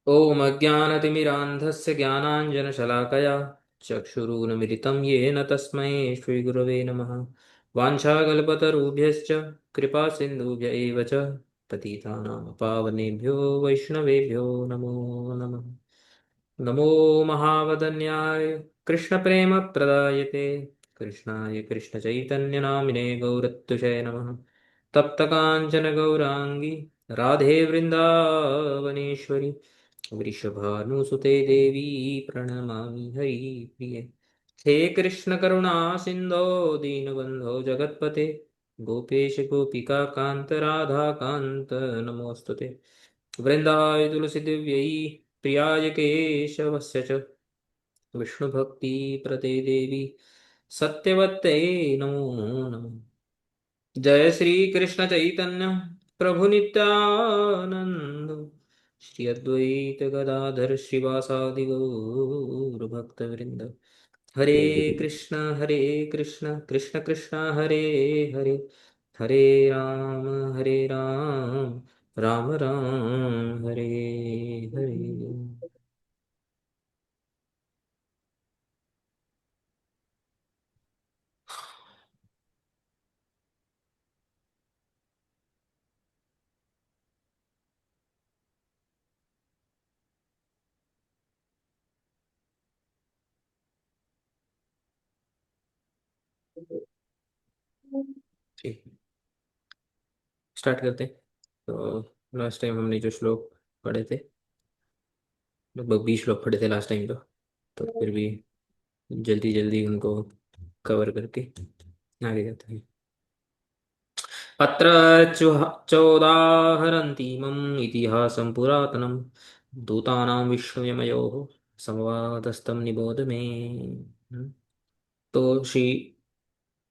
ॐ अज्ञानतिमिरान्धस्य ज्ञानाञ्जनशलाकया चक्षुरुन्मिलितं येन तस्मै श्रीगुरवे नमः। वाञ्छाकल्पतरुभ्यश्च कृपासिन्धुभ्य एव च पतितानां पावनेभ्यो वैष्णवेभ्यो नमो नमः। नमो महावदन्याय कृष्णप्रेमप्रदायते कृष्णाय कृष्णचैतन्यनामिने गौरत्तुषे नमः। तप्तकाञ्चन गौराङ्गी राधे वृन्दावनेश्वरी वृषभानुसुते देवी प्रणमामि हरिप्रिये। हे कृष्ण करुणा सिन्धो दीनबन्धो जगत्पते गोपेश गोपिका कान्त राधा कान्त नमोऽस्तुते। वृन्दाय तुलसीदिव्यै प्रियाय केशवस्य च विष्णुभक्तिप्रदे देवी सत्यवत्यै नमो नमः। जय श्री कृष्ण चैतन्य प्रभु नित्यानंद श्री अद्वैत गदाधर श्रीवासादि गौर भक्त वृंद। हरे कृष्ण कृष्ण कृष्ण हरे हरे हरे हरे राम राम राम हरे हरे। ठीक, स्टार्ट करते हैं। तो लास्ट टाइम हमने जो श्लोक पढ़े थे, लगभग 20 श्लोक पढ़े थे लास्ट टाइम। तो फिर भी जल्दी जल्दी उनको कवर करके आगे जाते हैं। अत्र चौदाहरन्तीमम् इतिहासं पुरातनं दूतानां विष्णुयमयोः संवादस्तं निबोध मे। तो श्री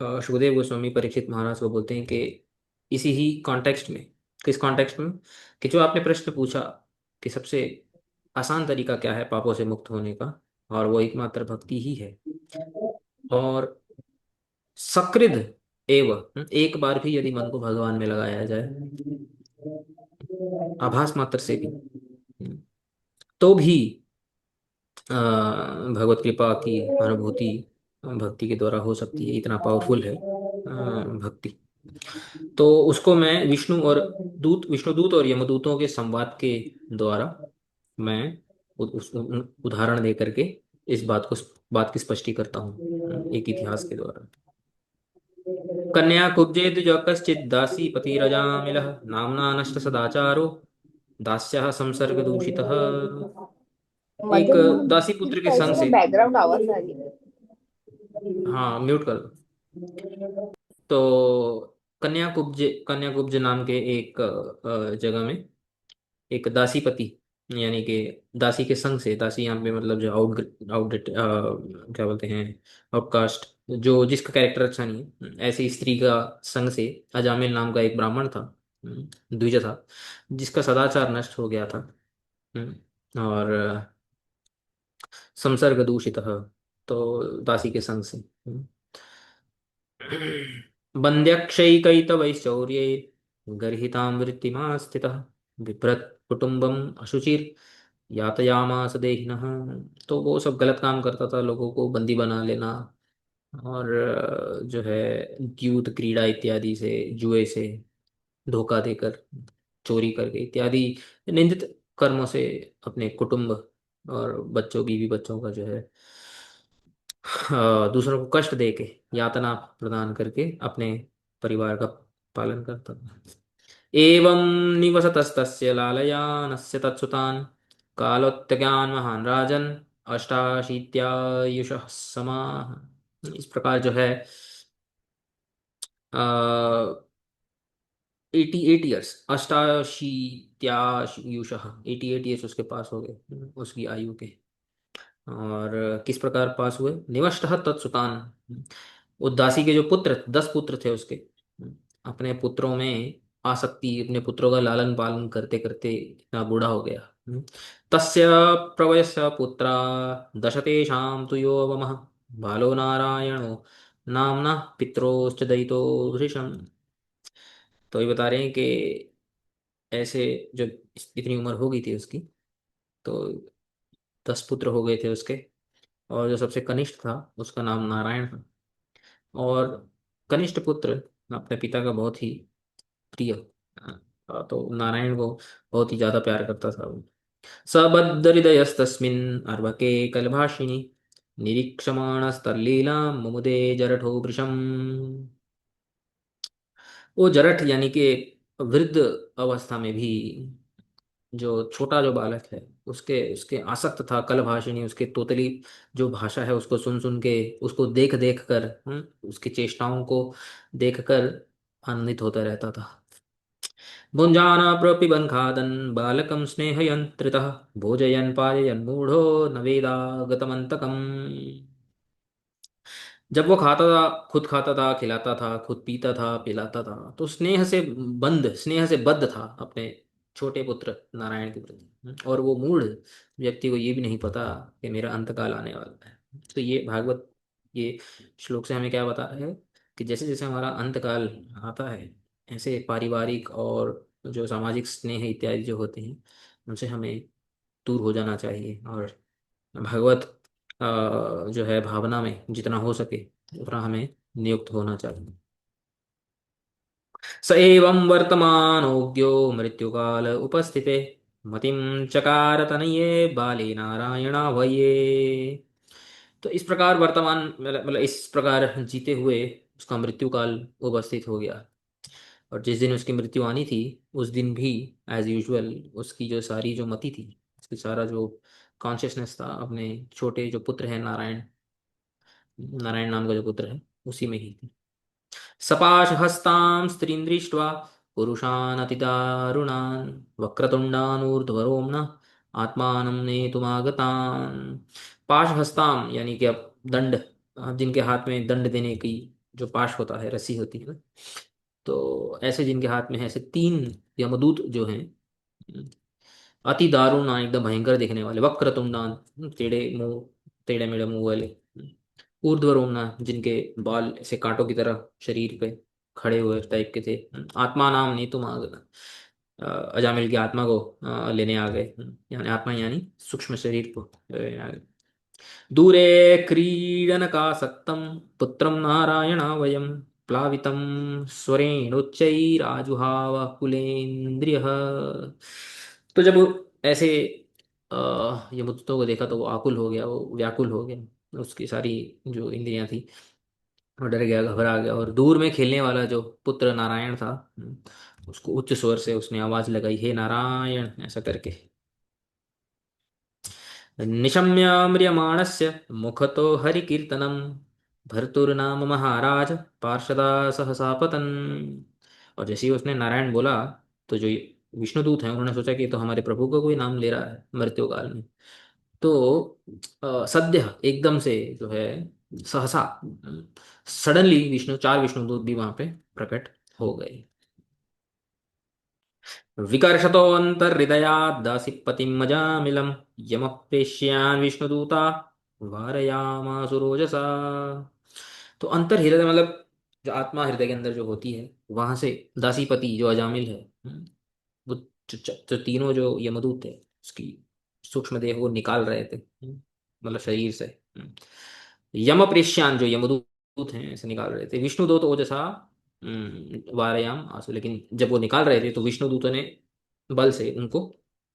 सुखदेव गोस्वामी परीक्षित महाराज को बोलते हैं कि इसी ही कॉन्टेक्स्ट में, किस कॉन्टेक्स्ट में, कि जो आपने प्रश्न पूछा कि सबसे आसान तरीका क्या है पापों से मुक्त होने का, और वो एकमात्र भक्ति ही है। और सकृद एव, एक बार भी यदि मन को भगवान में लगाया जाए, आभास मात्र से भी, तो भी भगवत कृपा की अनुभूति भक्ति के द्वारा हो सकती है। इतना पावरफुल है भक्ति। तो उसको मैं विष्णुदूत और यमदूतों के संवाद के द्वारा मैं उस उदाहरण दे करके इस बात की स्पष्टि करता हूँ, एक इतिहास के द्वारा। कन्या कुब्जे द्विज कश्चित् दासी पतिरजामिलः नाम्ना नष्ट सदाचारो दास्यः संसर्ग दूषितः। एक मध्य में दासी पुत्र के संग कैसे से, बैकग्राउंड आवाज आ रही है। हाँ म्यूट कर दो। तो कन्या कुब्ज नाम के एक जगह में एक दासी पति, यानी कि दासी के संग से, दासी यहाँ पे मतलब जो आउटडेट क्या बोलते हैं, आउटकास्ट, जो जिसका कैरेक्टर अच्छा नहीं है, ऐसी स्त्री का संग से अजामिल नाम का एक ब्राह्मण था, द्विज था, जिसका सदाचार नष्ट हो गया था। और संसर्ग दूषित, तो दासी के संग से बन्ध्यक्षैकैतवैश्चौर्ये गर्हितां वृत्तिमा स्थितः बिभ्रत् कुटुम्बम् अशुचिर यातयामास देहिनः। तो वो सब गलत काम करता था, लोगों को बंदी बना लेना, और जो है द्यूत क्रीड़ा इत्यादि से, जुए से धोखा देकर, चोरी करके इत्यादि निंदित कर्मों से अपने कुटुंब और बच्चों, बीवी बच्चों का जो है दूसरों को कष्ट दे के, यातना प्रदान करके अपने परिवार का पालन करता था। एवं निवसतस्तस्य लालयानस्य तत्सुतान् कालोत्तज्ञान महान राजन अष्टाशीत्यायुषः समाः। इस प्रकार जो है 88 ईयर्स, अष्टाशीत्यायुषः, 88 ईयर्स उसके पास हो गए, उसकी आयु के। और किस प्रकार पास हुए, निवष्टः तत्सुतान, उदासी के जो पुत्र, 10 पुत्र थे उसके, अपने पुत्रों में आसक्ति, अपने पुत्रों का लालन पालन करते करते इतना बूढ़ा हो गया। तस्य प्रवयस्य पुत्रा दश तेषां तु यो वमः बालो नारायणो नामना पित्रोश्च दयितो भृशम्। तो ये बता रहे हैं कि ऐसे जब इतनी उम्र हो गई थी उसकी, तो 10 पुत्र हो गए थे उसके। और जो सबसे कनिष्ठ था उसका नाम नारायण था। और कनिष्ठ पुत्र अपने पिता का बहुत ही प्रिय, तो नारायण को बहुत ही ज्यादा प्यार करता था वो। सबद्धहृदयस्तस्मिन् अर्भके कलभाषिनि निरीक्षमाणस्तल्लीलां मुमुदे जरठो वृषम्। वो जरठ यानी कि वृद्ध अवस्था में भी जो छोटा जो बालक है, उसके उसके आसक्त था कलभाषिणी, उसके तोतली जो भाषा है उसको सुन सुन के, उसको देख देख कर, उसकी चेष्टाओं को देख कर आनंदित होता रहता था। भुञ्जाना प्रपिबन् खादन् बालकं स्नेहयन्त्रितः भोजयन् पाययन् मूढो न वेदागतमन्तकम्। जब वो खाता था, खुद खाता था, खिलाता था, खुद पीता था, पिलाता था, तो स्नेह से बद्ध था अपने छोटे पुत्र नारायण के प्रति। और वो मूढ़ व्यक्ति को ये भी नहीं पता कि मेरा अंतकाल आने वाला है। तो ये भागवत, ये श्लोक से हमें क्या बता रहा है कि जैसे जैसे हमारा अंतकाल आता है, ऐसे पारिवारिक और जो सामाजिक स्नेह इत्यादि जो होते हैं, उनसे हमें दूर हो जाना चाहिए। और भगवत जो है भावना में जितना हो सके उतना हमें नियुक्त होना चाहिए। स एवं वर्तमानोऽज्ञो मृत्युकाल उपस्थिते मतिं चकार तनये बाले नारायणाभये। तो इस प्रकार वर्तमान मतलब इस प्रकार जीते हुए उसका मृत्यु काल उपस्थित हो गया। और जिस दिन उसकी मृत्यु आनी थी, उस दिन भी एज यूजुअल उसकी जो सारी जो मति थी, उसकी सारा जो कॉन्शियसनेस था अपने छोटे जो पुत्र है नारायण, नारायण नाम का जो पुत्र है उसी में ही थी। सपाशहस्तां स्त्रीं दृष्ट्वा पुरुषान् अतिदारुणान् वक्रतुण्डानूर्ध्वरोम्ण आत्मानं नेतुमागतान्। पाशहस्ताम यानी कि अब दंड, जिनके हाथ में दंड देने की जो पाश होता है, रस्सी होती है ना, तो ऐसे जिनके हाथ में है, ऐसे 3 यमदूत जो हैं, अति दारुण, एकदम भयंकर दिखने वाले, वक्रतुंडान, टेढ़े मुंह, टेढ़े मेढ़े मुंह वाले, ऊर्ध्वरोमना, जिनके बाल ऐसे कांटों की तरह शरीर पे खड़े हुए टाइप के थे। आत्मा नाम नहीं तुम अजामिल की आत्मा को लेने आ गए। यानी आत्मा यानी सूक्ष्म शरीर को लेने आ गए। दूरे क्रीडनकासक्तं पुत्रं नारायणावयं प्लावितं स्वरेणुच्चैराजुहाव कुलेन्द्रियः। तो जब ऐसे यमदूतों को देखा तो वो आकुल हो गया, वो व्याकुल हो गया, उसकी सारी जो इंद्रियां थी वो डर गया, घबरा गया। और दूर में खेलने वाला जो पुत्र नारायण था, उसको उच्च स्वर से उसने आवाज लगाई, हे नारायण, ऐसा करके। निशम्य म्रियमाणस्य मुखतो हरिकीर्तनं भर्तुर्नाम महाराज पार्षदा सहसा पतन्। और जैसे ही उसने नारायण बोला, तो जो विष्णुदूत हैं उन्होंने सोचा कि ये तो हमारे प्रभु का कोई नाम ले रहा है मृत्यु काल में। तो सद्य एकदम से जो है, सहसा, सडनली विष्णु, 4 विष्णुदूत भी वहां पे प्रकट हो गए। विकर्षतोऽन्तर्हृदयाद्दासीपतिमजामिलं यमप्रेष्यान् विष्णुदूता वारयामासुरोजसा। तो अंतर हृदय मतलब जो आत्मा हृदय के अंदर जो होती है, वहां से दासीपति जो अजामिल है, वो जो तीनों जो यमदूत थे उसकी सूक्ष्म देह को निकाल रहे थे, मतलब शरीर से। यम प्रेष्यान जो यमदूत हैं ऐसे निकाल रहे थे, विष्णुदूत ओजसा वारयाम आंसू। लेकिन जब वो निकाल रहे थे तो विष्णुदूतों ने बल से उनको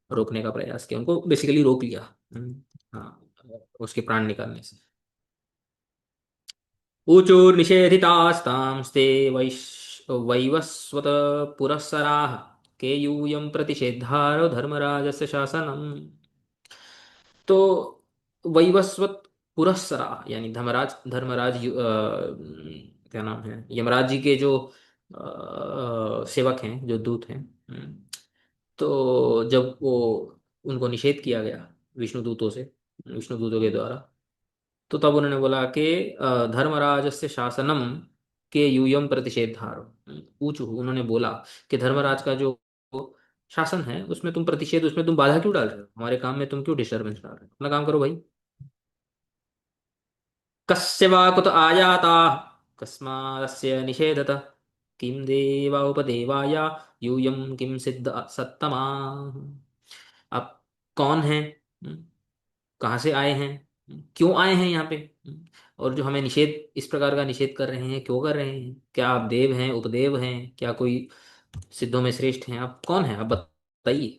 रोकने का प्रयास किया, उनको बेसिकली रोक लिया। हाँ, उसके प्राण निकालने से। ऊचुर्निषेधितास्तांस्ते वैवस्वत पुरःसराः केयूयं प्रतिषेधारो धर्मराजस्य शासनम्। तो वैवस्वत पुरःसरा यानी धर्मराज, क्या नाम है, यमराज जी के जो सेवक हैं, जो दूत हैं। तो जब वो उनको निषेध किया गया विष्णुदूतों से, विष्णुदूतों के द्वारा, तो तब उन्होंने बोला कि धर्मराजस्य शासनम के यूयम प्रतिषेधारो। पूछो, उन्होंने बोला कि धर्मराज का जो शासन है उसमें तुम प्रतिषेध, उसमें तुम बाधा क्यों डाल रहे हो, हमारे काम में तुम क्यों डिस्टरबेंस डाल रहे हो, अपना काम करो भाई। कस्य वा कुत आयाता कस्मास्य निषेधत किम देवा उपदेवाय यूयम किम सिद्ध सत्तमा। आप कौन हैं, हम्म, कहाँ से आए हैं, क्यों आए हैं यहाँ पे, और जो हमें निषेध, इस प्रकार का निषेध कर रहे हैं, क्यों कर रहे हैं, क्या आप देव हैं, उपदेव हैं, क्या कोई सिद्धों में श्रेष्ठ हैं, आप कौन हैं, आप बताइए।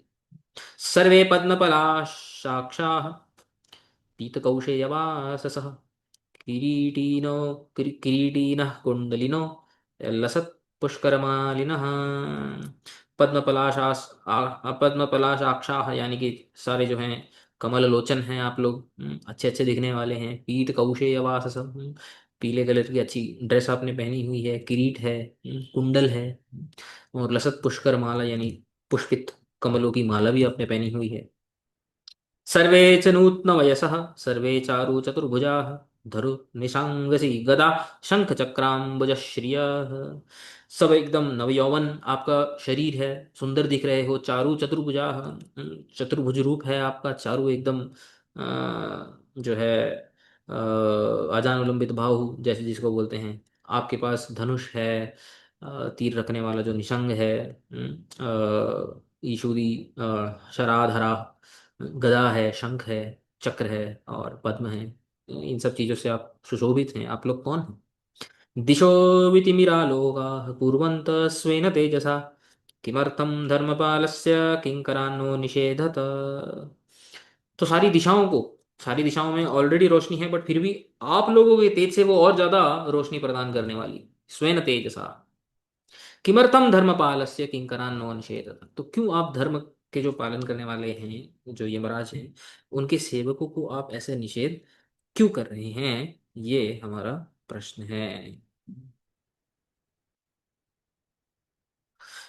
सर्वे पद्मपलाशाक्षाः पीतकौशेयवाससः किरीटिनो किरीटिनः कुण्डलिनो लसत्पुष्करमालिनः। पद्मपलाशाक्षाः यानी कि सारे जो हैं कमल लोचन हैं आप लोग, अच्छे अच्छे दिखने वाले हैं। पीत कौशेयवासस, पीले कलर की अच्छी ड्रेस आपने पहनी हुई है, किरीट है, कुंडल है, और लसत पुष्कर माला यानी पुष्पित कमलों की माला भी आपने पहनी हुई है। सर्वे च नूत्नवयसः सर्वे चारु चतुर्भुजाः धरु निशांगसी गदा शंख चक्राम्बुजश्रियः। सब एकदम नवयौवन आपका शरीर है, सुंदर दिख रहे हो, चारु चतुर्भुजाः, चतुर्भुज रूप है आपका, चारु एकदम जो है आजानुलंबित बाहु जैसे जिसको बोलते हैं। आपके पास धनुष है, तीर रखने वाला जो निशंग है, ईशुरी शराधरा, गदा है, शंख है, चक्र है और पद्म है। इन सब चीजों से आप सुशोभित हैं। आप लोग कौन हैं? दिशो वितिमिरालोकाः कुर्वन्त स्वेन तेजसा किमर्थं धर्मपालस्य किंकरान्नो निषेधत। तो सारी दिशाओं में ऑलरेडी रोशनी है, बट फिर भी आप लोगों के तेज से वो और ज्यादा रोशनी प्रदान करने वाली, स्वेन तेजसा। किमर्थम धर्मपालस्य किंकरान्नो निषेधत, तो क्यों आप धर्म के जो पालन करने वाले हैं, जो यमराज हैं, उनके सेवकों को आप ऐसे निषेध क्यों कर रहे हैं, ये हमारा प्रश्न है।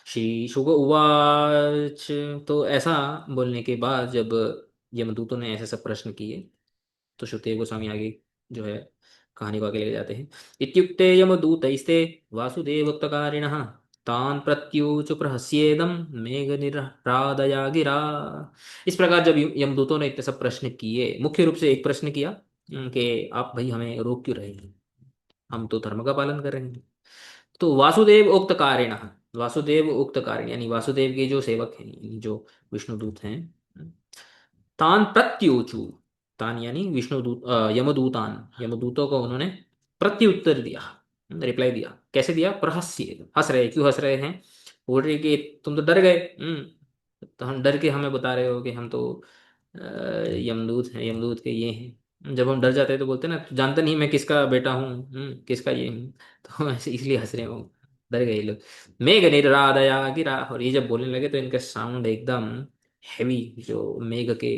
श्री शुक उवाच। तो ऐसा बोलने के बाद जब यमदूतों ने ऐसे सब प्रश्न किए, तो श्रुतेव गोस्वामी आगे जो है कहानी को आगे ले जाते हैं। इत्युक्ते यमदूतैस्ते वासुदेवोक्तकारिणः तान् प्रत्युच प्रहस्येदं मेघनिर्ह्रादया गिरा। इस प्रकार जब यमदूतों ने इतने सब प्रश्न किए, मुख्य रूप से एक प्रश्न किया कि आप भाई हमें रोक क्यों रहे हैं, हम तो धर्म का पालन कर रहे हैं। तो वासुदेव उक्तकारिण, वासुदेव उक्तकारिण यानी वासुदेव के जो सेवक हैं, यानी जो विष्णुदूत हैं, तान प्रत्युचु, तान यानी विष्णुदूत यमदूतान, यमदूतों को उन्होंने प्रत्युत्तर दिया, रिप्लाई दिया। कैसे दिया? प्रहस्य, हंस रहे, क्यों हंस रहे हैं? बोल रहे कि तुम तो डर गए, तो हम डर के हमें बता रहे हो कि हम तो यमदूत हैं, यमदूत के ये हैं। जब हम डर जाते हैं तो बोलते हैं ना, "तू जानता नहीं मैं किसका बेटा हूँ, किसका ये हूँ।" तो इसलिए हंस रहे हो, डर गए ये लोग। मेघ निर्रादया गिरा, और ये जब बोलने लगे तो इनका साउंड एकदम हैवी, जो मेघ के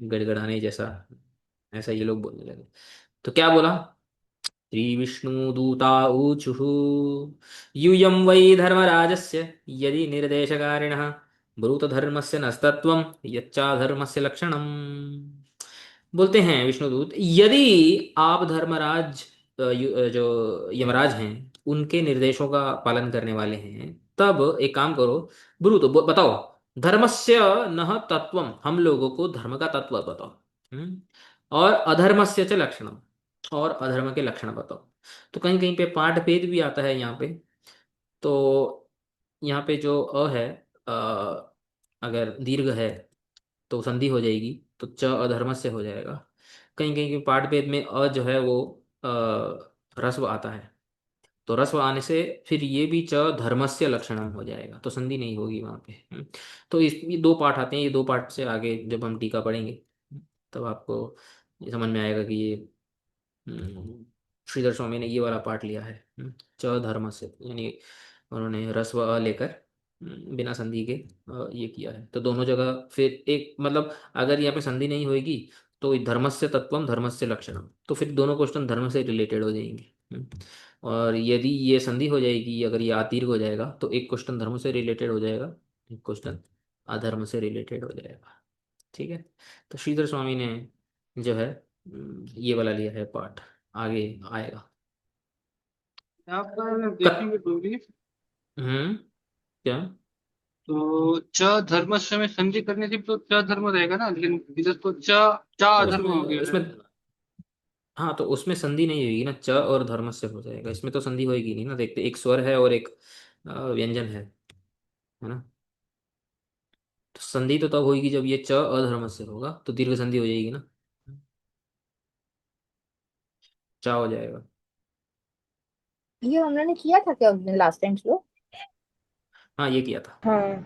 गड़गड़ाने जैसा, ऐसा ये लोग बोलने लगे। तो क्या बोला? श्री विष्णु दूता ऊचुः यूयं वै धर्मराजस्य यदि निर्देशकारिणः ब्रूत धर्मस्य नस्तत्वं यच्चाधर्मस्य लक्षणम्। बोलते हैं विष्णुदूत, यदि आप धर्मराज जो यमराज हैं, उनके निर्देशों का पालन करने वाले हैं, तब एक काम करो, ब्रूत बताओ, धर्मस्य नह तत्वम, हम लोगों को धर्म का तत्व बताओ। और अधर्मस्य च लक्षणम, और अधर्म के लक्षण बताओ। तो कहीं कहीं पे पाठ भेद भी आता है यहाँ पे। तो यहाँ पे जो है, अ, अगर दीर्घ है तो संधि हो जाएगी, तो च अधर्मस्य हो जाएगा। कहीं कहीं के पाठ भेद में अ जो है वो ह्रस्व आता है, तो ह्रस्व आने से फिर ये भी च धर्मस्य लक्षणम हो जाएगा, तो संधि नहीं होगी वहां पे। तो इस ये दो पाठ आते हैं, ये दो पाठ से आगे जब हम टीका पढ़ेंगे तब आपको ये समझ में आएगा कि ये श्रीधर स्वामी ने ये वाला पार्ट लिया है, च धर्म से, यानी उन्होंने ह्रस्व अ लेकर बिना संधि के ये किया है। तो दोनों जगह फिर एक मतलब, अगर यहाँ पे संधि नहीं होगी तो धर्मस्य तत्वम धर्मस्य लक्षणम, तो फिर दोनों क्वेश्चन धर्म से रिलेटेड हो जाएंगे। और यदि ये संधि हो जाएगी, अगर ये आतीर्घ हो जाएगा, तो एक क्वेश्चन धर्म से रिलेटेड हो जाएगा, एक क्वेश्चन अधर्म से रिलेटेड हो जाएगा। ठीक है। तो श्रीधर स्वामी ने जो है ये वाला लिया है पार्ट, आगे आएगा। यहाँ पर कत देखेंगे तो भी, क्या? तो च धर्मस्य में संधि करने से तो च धर्म रहेगा ना, लेकिन इधर तो च चा तो अधर्म हो उसमें गया है। इसमें हाँ, तो उसमें संधि नहीं होगी ना, च और धर्म से हो जाएगा, इसमें तो संधि होगी नहीं ना। देखते, एक स्वर है और एक व्यंजन है ना। संधि तो तब होगी जब ये च अधर्म से होगा, तो दीर्घ संधि हो जाएगी ना, चा हो जाएगा। ये हम लोगों ने किया था क्या उस दिन लास्ट टाइम श्लोक? हाँ ये किया था। हाँ।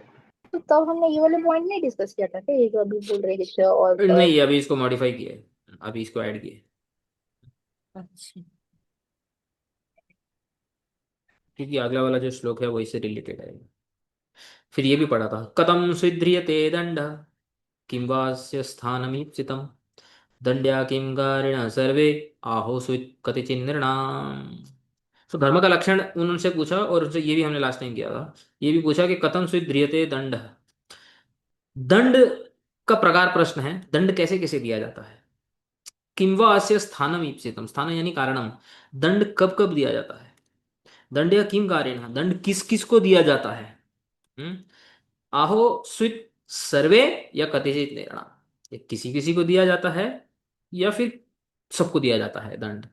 तो तब हमने ये वाले पॉइंट नहीं डिस्कस किया था क्या, ये जो अभी बोल रहे हैं च और नहीं अभी इसको मॉडिफाई किया है, अभी इसको ऐड किया है, अच्छा। क्योंकि अगला वाला जो श्लोक है वो इससे रिलेटेड है। फिर ये भी पढ़ा था, कथम स्विद्रियते दंड किं वास्य स्थानमीप्सितम् दंड्या किं गारिण सर्वे आहो स्वित् कतिचिन् नृणाम्। तो धर्म का लक्षण उनसे पूछा, और उनसे ये भी हमने लास्ट टाइम किया था, ये भी पूछा कि कथम स्विद्रियते दंड, दंड का प्रकार प्रश्न है, दंड कैसे कैसे दिया जाता है। किंवा अस्य स्थानम ईप्सितम, स्थान यानी कारणम, दंड कब कब दिया जाता है। दंड या किम कारेण, दंड किस किस को दिया जाता है। हम्म? आहो स्वित सर्वे या कतिचित निर्णा, ये किसी किसी को दिया जाता है या फिर सबको दिया जाता है दंड।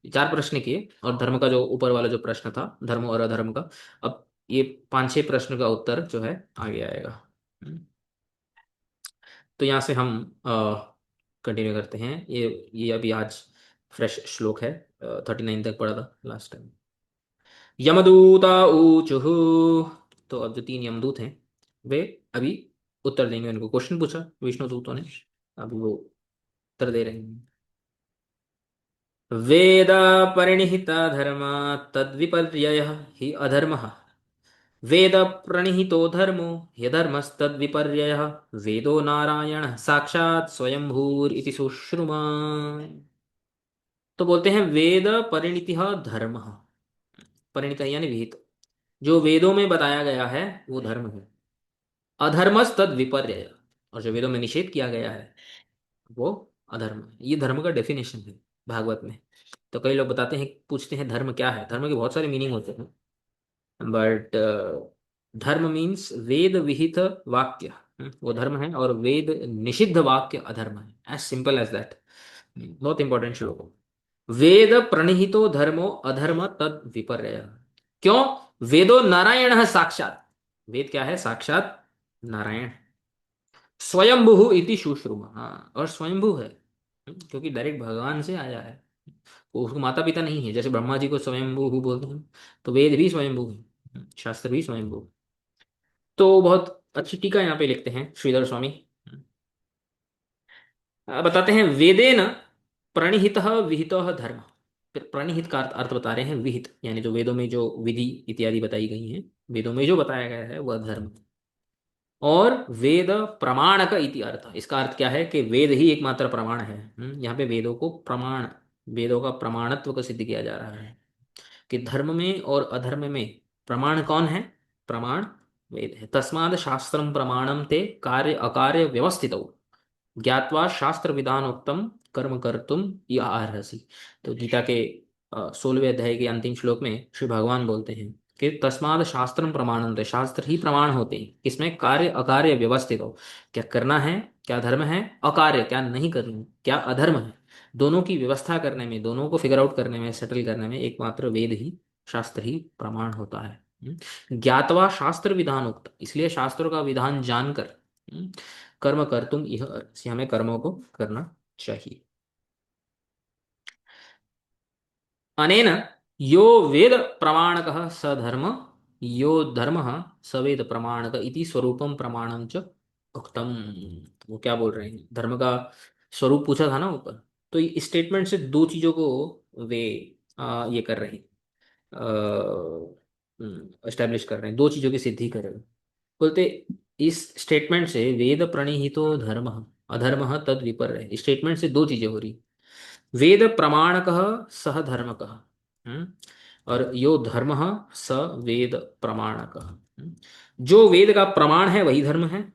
चार प्रश्न किए, और धर्म का जो ऊपर वाला जो प्रश्न था धर्म और अधर्म का, अब ये पांच छह प्रश्न का उत्तर जो है आगे आएगा। हम्म, तो यहाँ से हम कंटिन्यू करते हैं, ये अभी आज फ्रेश श्लोक है, 39 तक पढ़ा था लास्ट टाइम। यमदूता ऊचुः, तो अब जो तीन यमदूत हैं वे अभी उत्तर देंगे, उनको क्वेश्चन पूछा विष्णु दूतों ने, अभी वो उत्तर दे रहे हैं। वेद परिणिहित धर्म तद्विपर्ययः हि अधर्मः, वेद प्रणिहितो धर्मो ह्यधर्मस्तद्विपर्ययः, वेदो नारायणः साक्षात् स्वयंभूर इति सुश्रुमा। तो बोलते हैं वेद परिणितिः धर्म, परिणित यानी विहित, जो वेदों में बताया गया है वो धर्म है। अधर्मस्तद विपर्यय, और जो वेदों में निषेध किया गया है वो अधर्म है। ये धर्म का डेफिनेशन है भागवत में। तो कई लोग बताते हैं, पूछते हैं धर्म क्या है, धर्म के बहुत सारे मीनिंग होते हैं, बट धर्म मीन्स वेद विहित वाक्य, वो धर्म है, और वेद निषिद्ध वाक्य अधर्म है, एज सिंपल एज दैट। बहुत इंपॉर्टेंट श्लोक। वेद प्रणिहितो धर्मो अधर्म तद विपर्यय, क्यों, वेदो नारायण है साक्षात, वेद क्या है, साक्षात नारायण, स्वयंभू इति सुश्रुमा, हाँ और स्वयंभू है, क्योंकि डायरेक्ट भगवान से आया है, वो उसको माता पिता नहीं है, जैसे ब्रह्मा जी को स्वयंभू बोलते हैं, तो वेद भी स्वयंभू है, शास्त्र भी स्वयंभू। तो बहुत अच्छी टीका यहाँ पे लिखते हैं श्रीधर स्वामी। बताते हैं वेदेन प्रणिहित विहित धर्म, फिर प्रणिहित का अर्थ बता रहे हैं विहित, यानी जो वेदों में जो विधि इत्यादि बताई गई हैं, वेदों में जो बताया गया है वह धर्म। और वेद प्रमाणक इति अर्थ, इसका अर्थ क्या है कि वेद ही एकमात्र प्रमाण है। यहाँ पे वेदों को प्रमाण, वेदों का प्रमाणत्व को सिद्ध किया जा रहा है कि धर्म में और अधर्म में प्रमाण कौन है, प्रमाण वेद है। तस्माद शास्त्रम प्रमाणम ते कार्य अकार्य व्यवस्थित, ज्ञात्वा शास्त्र विधानोक्तम कर्म कर्तुम यह अर्हसि। तो गीता के 16वें अध्याय के अंतिम श्लोक में श्री भगवान बोलते हैं कि तस्माद शास्त्रम प्रमाणम, शास्त्र ही प्रमाण होते हैं, किसमें, कार्य अकार्य व्यवस्थित हो, क्या करना है, क्या धर्म है, अकार्य क्या नहीं करना, क्या अधर्म है, दोनों की व्यवस्था करने में, दोनों को फिगर आउट करने में, सेटल करने में एकमात्र वेद ही, शास्त्र ही प्रमाण होता है। ज्ञातवा शास्त्र विधान उक्त, इसलिए शास्त्रों का विधान जानकर कर्म कर तुम यह, से हमें कर्मों को करना चाहिए। अनेन यो वेद प्रमाणकः स धर्म, यो धर्मः स वेद प्रमाणक इति स्वरूपम प्रमाणम च उक्तम। वो क्या बोल रहे हैं, धर्म का स्वरूप पूछा था ना ऊपर, तो इस स्टेटमेंट से दो चीजों को वे ये कर रहे हैं, एस्टेब्लिश कर रहे हैं, दो चीजों की सिद्धि कर रहे हैं। बोलते इस स्टेटमेंट से वेद प्रणिहितो धर्म अधर्म तद विपर्य, इस स्टेटमेंट से दो चीजें हो रही, वेद प्रमाणकः सह धर्मकः, और यो धर्म स वेद प्रमाणकः, जो वेद का प्रमाण है वही धर्म है,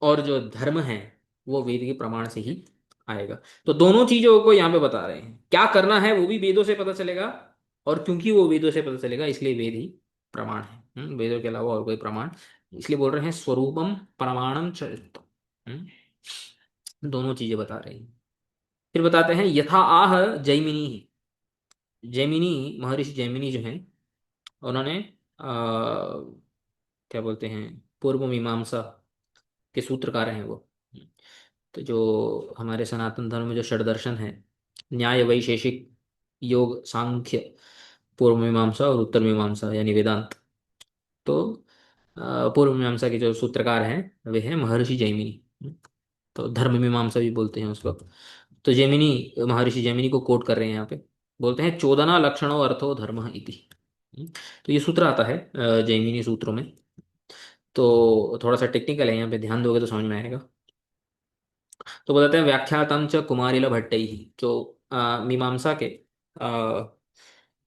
और जो धर्म है वो वेद के प्रमाण से ही आएगा। तो दोनों चीजों को यहाँ पे बता रहे हैं, क्या करना है वो भी वेदों से पता चलेगा, और क्योंकि वो वेदों से पता चलेगा इसलिए वेद ही प्रमाण है। वेदों के अलावा और कोई प्रमाण, इसलिए बोल रहे हैं स्वरूपम प्रमाणम चरित, दोनों चीजें बता रहे हैं। फिर बताते हैं यथा आह जैमिनी, जैमिनी महर्षि जैमिनी जो हैं, उन्होंने क्या बोलते हैं पूर्व मीमांसा के सूत्रकार हैं वो। तो जो हमारे सनातन धर्म में जो षड्दर्शन है, न्याय वैशेषिक योग सांख्य पूर्व मीमांसा और उत्तर मीमांसा यानी वेदांत। तो पूर्व मीमांसा के जो सूत्रकार हैं वे हैं महर्षि जैमिनी। तो धर्म मीमांसा भी बोलते हैं उसको। तो जैमिनी, महर्षि जैमिनी को कोट कर रहे हैं यहाँ पे। बोलते हैं चोदना लक्षणों अर्थो धर्म इति। तो ये सूत्र आता है जैमिनी सूत्रों में। तो थोड़ा सा टेक्निकल है, यहाँ पे ध्यान दोगे तो समझ में आएगा। तो बताते हैं व्याख्यातम च कुमारिल भट्टई, जो मीमांसा के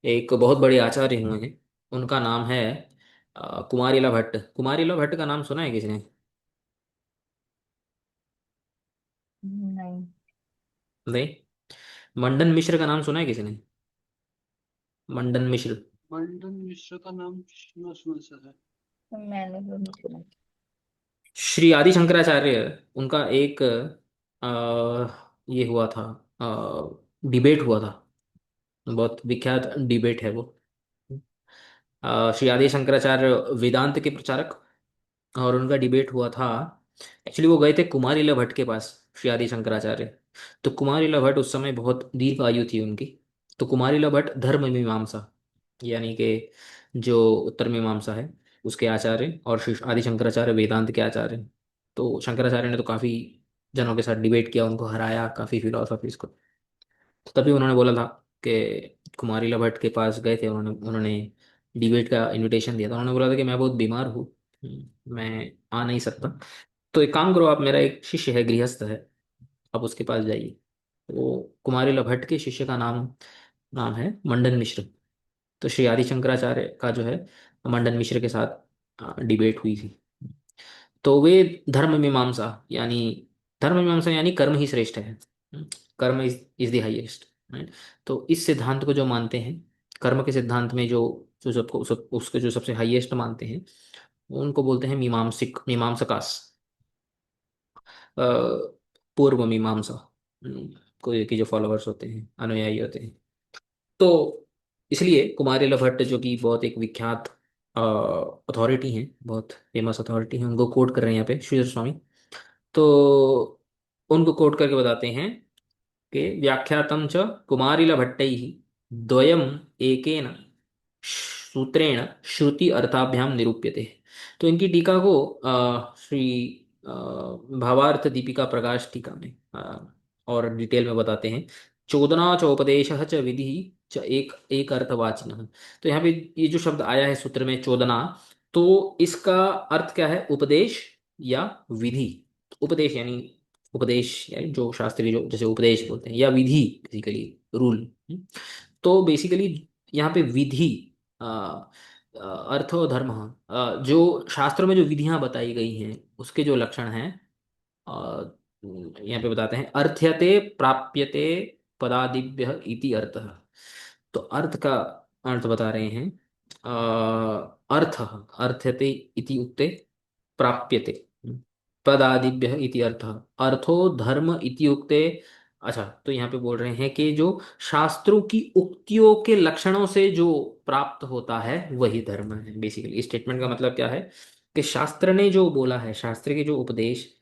एक बहुत बड़े आचार्य हुए हैं, उनका नाम है कुमारिला भट्ट। कुमारिला भट्ट का नाम सुना है किसी ने? नहीं। नहीं। मंडन मिश्र का नाम सुना है किसी ने? मंडन मिश्र। मंडन मिश्र का नाम सुना सुना सा है। मैंने तो नहीं सुना। श्री आदि शंकराचार्य, उनका एक ये हुआ था, डिबेट हुआ था। बहुत विख्यात डिबेट है वो। श्री आदि शंकराचार्य वेदांत के प्रचारक, और उनका डिबेट हुआ था। एक्चुअली वो गए थे कुमारिला भट्ट के पास, श्री आदि शंकराचार्य। तो कुमारिला भट्ट उस समय बहुत दीर्घ आयु थी उनकी। तो कुमारिला भट्ट धर्म मीमांसा यानी कि जो उत्तर मीमांसा है उसके आचार्य, और श्री आदि शंकराचार्य वेदांत के आचार्य। तो शंकराचार्य ने तो काफ़ी जनों के साथ डिबेट किया, उनको हराया काफ़ी फिलोसफीज को। तो तभी उन्होंने बोला था कि कुमारिला भट्ट के पास गए थे, उन्होंने उन्होंने डिबेट का इनविटेशन दिया था। उन्होंने बोला था कि मैं बहुत बीमार हूँ, मैं आ नहीं सकता। तो एक काम करो, आप, मेरा एक शिष्य है, गृहस्थ है, आप उसके पास जाइए। वो कुमारिला भट्ट के शिष्य का नाम नाम है मंडन मिश्र। तो श्री आदि शंकराचार्य का जो है मंडन मिश्र के साथ डिबेट हुई थी। तो वे धर्म मीमांसा यानी धर्म मीमांसा यानी कर्म ही श्रेष्ठ है। कर्म इज द हाईएस्ट। राइट। तो इस सिद्धांत को जो मानते हैं, कर्म के सिद्धांत में जो जो सबको उसके जो सबसे हाईएस्ट मानते हैं, उनको बोलते हैं मीमांसिक, मीमांसकास, अ, पूर्व मीमांसा। कोई के जो फॉलोअर्स होते हैं, अनुयायी होते हैं। तो इसलिए कुमारिला भट्ट, जो कि बहुत एक विख्यात अथॉरिटी हैं, बहुत फेमस अथॉरिटी हैं, उनको कोट कर रहे हैं यहाँ पे श्रीधर स्वामी। तो उनको कोट करके बताते हैं कि व्याख्यातम च कुमारिल भट्टैः द्वयम् एकेन सूत्रेण श्रुति अर्थाभ्याम निरूप्यते। तो इनकी टीका को श्री भावार्थ दीपिका प्रकाश टीका में और डिटेल में बताते हैं। चोदना चोपदेश च विधि च एक एक अर्थवाचिन। तो यहाँ पे ये जो शब्द आया है सूत्र में चोदना, तो इसका अर्थ क्या है? उपदेश या विधि। उपदेश यानी उपदेश यानी जो शास्त्रीय, जो जैसे उपदेश बोलते हैं, या विधि बेसिकली रूल। तो बेसिकली यहाँ पे विधि अ, अर्थ और धर्म, जो शास्त्रों में जो विधियां बताई गई हैं उसके जो लक्षण हैं, अ, यहाँ पे बताते हैं अर्थ्यते प्राप्यते पदादिभ्य इति अर्थः। तो अर्थ का अर्थ बता रहे हैं। अर्थ अर्थ्यते इति उक्ते प्राप्यते पदादिभ्य इति अर्थः, अर्थो धर्म इति उक्ते। अच्छा, तो यहाँ पे बोल रहे हैं कि जो शास्त्रों की उक्तियों के लक्षणों से जो प्राप्त होता है वही धर्म है। बेसिकली इस स्टेटमेंट का मतलब क्या है कि शास्त्र ने जो बोला है, शास्त्र के जो उपदेश,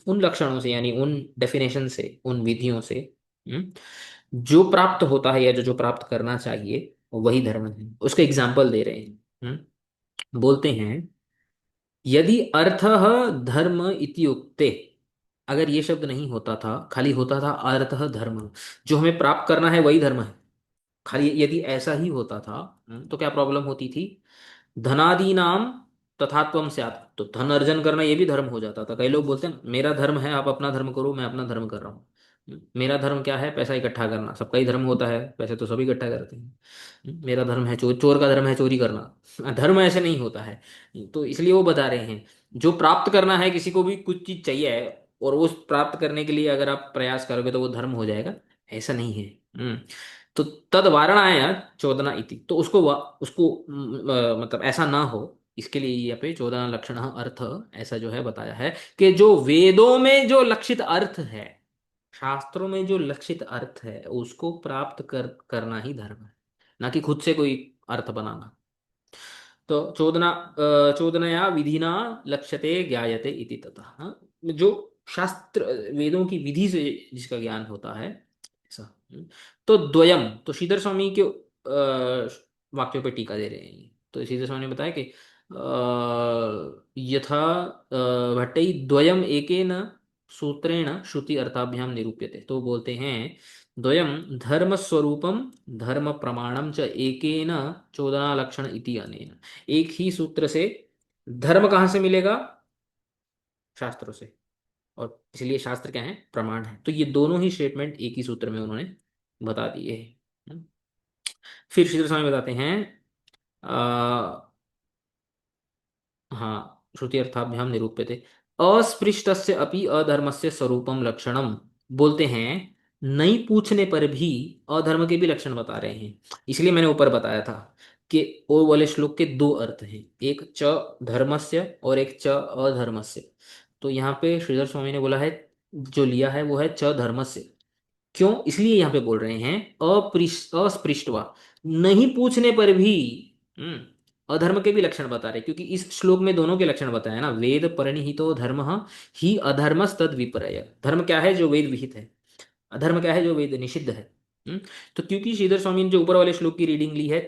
उन लक्षणों से यानी उन डेफिनेशन से, उन विधियों से हम्म, जो प्राप्त होता है या जो जो प्राप्त करना चाहिए वही धर्म है। उसका एग्जाम्पल दे रहे हैं। बोलते हैं यदि अर्थ धर्म इत्युक्ते, अगर ये शब्द नहीं होता था, खाली होता था अर्थ धर्म, जो हमें प्राप्त करना है वही धर्म है, खाली यदि ऐसा ही होता था, तो क्या प्रॉब्लम होती थी? धनादि नाम तथात्वम स्यात्, तो धन अर्जन करना ये भी धर्म हो जाता था। कई लोग बोलते हैं ना, मेरा धर्म है, आप अपना धर्म करो, मैं अपना धर्म कर रहा हूँ। मेरा धर्म क्या है? पैसा इकट्ठा करना। सबका ही धर्म होता है, पैसे तो सभी इकट्ठा करते हैं। मेरा धर्म है चोर, चोर का धर्म है चोरी करना। धर्म ऐसे नहीं होता है। तो इसलिए वो बता रहे हैं जो प्राप्त करना है, किसी को भी कुछ चीज चाहिए है, और वो प्राप्त करने के लिए अगर आप प्रयास करोगे तो वो धर्म हो जाएगा, ऐसा नहीं है। तो तद वारणाय चोदना इति, तो उसको मतलब ऐसा ना हो, इसके लिए यहाँ पे चोदना लक्षण अर्थ ऐसा जो है बताया है कि जो वेदों में जो लक्षित अर्थ है, शास्त्रों में जो लक्षित अर्थ है, उसको प्राप्त करना ही धर्म है, ना कि खुद से कोई अर्थ बनाना। तो चोदनया विधिना लक्ष्यते ज्ञायते इति ततः। हाँ? जो शास्त्र वेदों की विधि से जिसका ज्ञान होता है ऐसा। तो द्वयम, तो श्रीधर स्वामी के वाक्यों पे टीका दे रहे हैं ये। तो श्रीधर स्वामी ने बताया कि यथा भट्टै द्वयम एकेन सूत्रेण श्रुति अर्थाभ्याम निरूप्यते। तो बोलते हैं द्वयम धर्म स्वरूपम धर्म प्रमाणम च एकेन चोदना लक्षण इति अनेन। एक ही सूत्र से धर्म कहाँ से मिलेगा? शास्त्रों से। और इसलिए शास्त्र क्या है? प्रमाण है। तो ये दोनों ही स्टेटमेंट एक ही सूत्र में उन्होंने बता दिए हैं। फिर श्रीधर स्वामी बताते हैं हाँ, श्रुति अर्थाभ्याम निरूप्यते अस्पृष्टस्य अपि अधर्मस्य स्वरूपम लक्षणम। बोलते हैं नहीं पूछने पर भी अधर्म के भी लक्षण बता रहे हैं। इसलिए मैंने ऊपर बताया था कि ओ वाले श्लोक के दो अर्थ हैं, एक च धर्मस्य और एक च अधर्मस्य। तो यहाँ पे श्रीधर स्वामी ने बोला है, जो लिया है वो है च धर्मस्य। क्यों? इसलिए यहाँ पे बोल रहे हैं अस्पृष्टवा, नहीं पूछने पर भी अधर्म के भी लक्षण बता रहे, क्योंकि इस श्लोक में दोनों के लक्षण बताए ना। वेद परिणिहितो धर्म ही अधर्मस तद विपर्य। धर्म क्या है? जो वेद विहित है। अधर्म क्या है? जो वेद निषिद्ध है। तो क्योंकि श्रीधर स्वामी ने जो ऊपर वाले श्लोक की रीडिंग ली है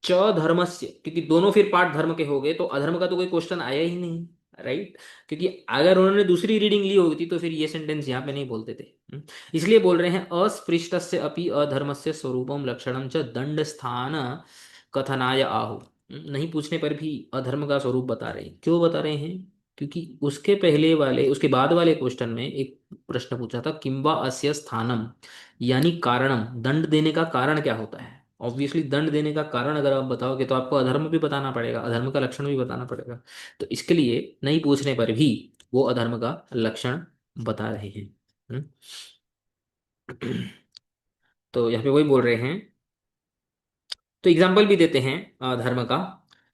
च धर्मस्य, क्योंकि दोनों फिर पार्ट धर्म के हो गए, तो अधर्म का तो कोई क्वेश्चन आया ही नहीं। राइट? क्योंकि अगर उन्होंने दूसरी रीडिंग ली होती तो फिर ये सेंटेंस यहाँ पे नहीं बोलते थे। इसलिए बोल रहे हैं अस्पृष्टस्य अपि अधर्मस्य स्वरूपम लक्षणम च दंड स्थान कथनाय आहु। नहीं पूछने पर भी अधर्म का स्वरूप बता रहे हैं। क्यों बता रहे हैं? क्योंकि उसके पहले वाले, उसके बाद वाले क्वेश्चन में एक प्रश्न पूछा था, किंबा अस्य स्थानम, यानी कारणम, दंड देने का कारण क्या होता है। ऑब्वियसली दंड देने का कारण अगर आप बताओगे तो आपको अधर्म भी बताना पड़ेगा, अधर्म का लक्षण भी बताना पड़ेगा। तो इसके लिए नहीं पूछने पर भी वो अधर्म का लक्षण बता रहे हैं। हम्म? तो यहाँ पे वही बोल रहे हैं। तो एग्जाम्पल भी देते हैं धर्म का।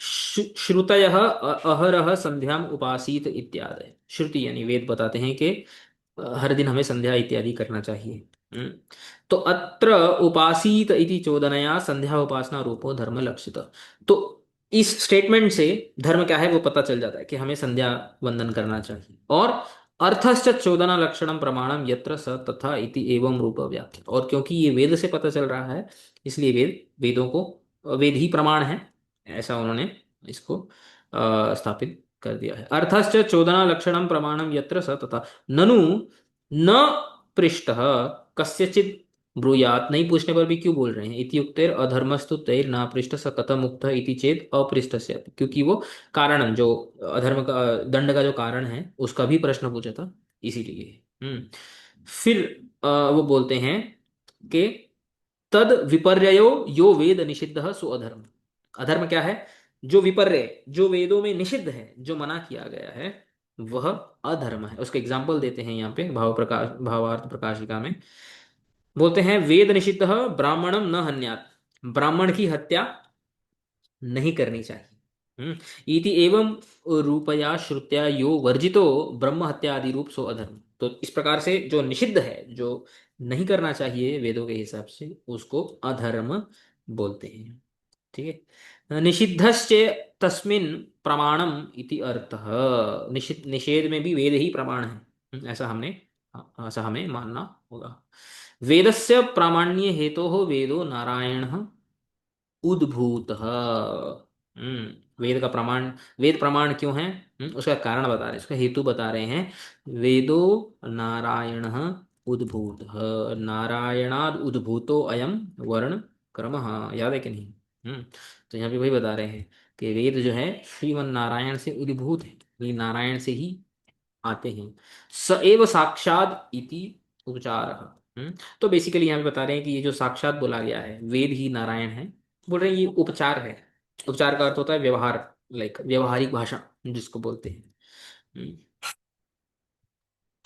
श्रुतय अहरह संध्याम उपासीत इत्यादि। श्रुति यानी वेद बताते हैं कि हर दिन हमें संध्या इत्यादि करना चाहिए। हम्म। तो अत्र उपासीत इति चोदनया संध्या उपासना रूपो धर्म लक्षित। तो इस स्टेटमेंट से धर्म क्या है वो पता चल जाता है कि हमें संध्या वंदन करना चाहिए। और अर्थश्च चोदना लक्षणम प्रमाणम यत्र स तथा इति एवं रूप व्याख्या। और क्योंकि ये वेद से पता चल रहा है इसलिए वेदों को, वेद ही प्रमाण है, ऐसा उन्होंने इसको स्थापित कर दिया है। अर्थश्च चोदना लक्षणम प्रमाणम यत्र स तथा ननु न पृष्ठ कस्यचित ब्रूयात। नहीं पूछने पर भी क्यों बोल रहे हैं? इति उक्तेर अधर्मस्तु तैर न पृष्ठ स कथम मुक्त इति चेत अपृष्ठ से। क्योंकि वो कारण, जो अधर्म का दंड का जो कारण है उसका भी प्रश्न पूछा था, इसीलिए। फिर वो बोलते हैं कि तद विपर्ययो यो वेद निषिद्ध सो अधर्म। अधर्म क्या है? जो विपर्य, जो वेदों में निषिद्ध है, जो मना किया गया है, वह अधर्म है। उसके एग्जाम्पल देते हैं यहाँ पे भावार्थ प्रकाशिका में। बोलते हैं वेद निषिद्ध ब्राह्मणम न हन्यात। ब्राह्मण की हत्या नहीं करनी चाहिए। इति एवं रूपया श्रुत्या यो वर्जितो ब्रह्म हत्या आदि रूप सो अधर्म। तो इस प्रकार से जो निषिद्ध है, जो नहीं करना चाहिए वेदों के हिसाब से, उसको अधर्म बोलते हैं। ठीक है? निषिद्धश्चे तस्मिन् प्रमाणम इति अर्थः। निषेध में भी वेद ही प्रमाण है, ऐसा हमें मानना होगा। वेदस्य प्रामाण्य हेतोः वेदो नारायणः उद्भूतः। वेद का प्रमाण, वेद प्रमाण क्यों है? उसका कारण बता रहे हैं, उसका हेतु बता रहे हैं। वेदो नारायणः उद्भूतः, नारायणाद उद्भूतो अयम वर्ण क्रमः। याद है कि नहीं? तो यहाँ पे वही बता रहे हैं कि वेद जो है श्रीमन नारायण से उद्भूत है, ये नारायण से ही आते हैं। स एव साक्षात इति उपचार। तो बेसिकली यहाँ पे बता रहे हैं कि ये जो साक्षात बोला गया है वेद ही नारायण है। बोल रहे हैं ये उपचार है। उपचार का अर्थ होता है व्यवहार, लाइक व्यवहारिक भाषा जिसको बोलते हैं। हम्म।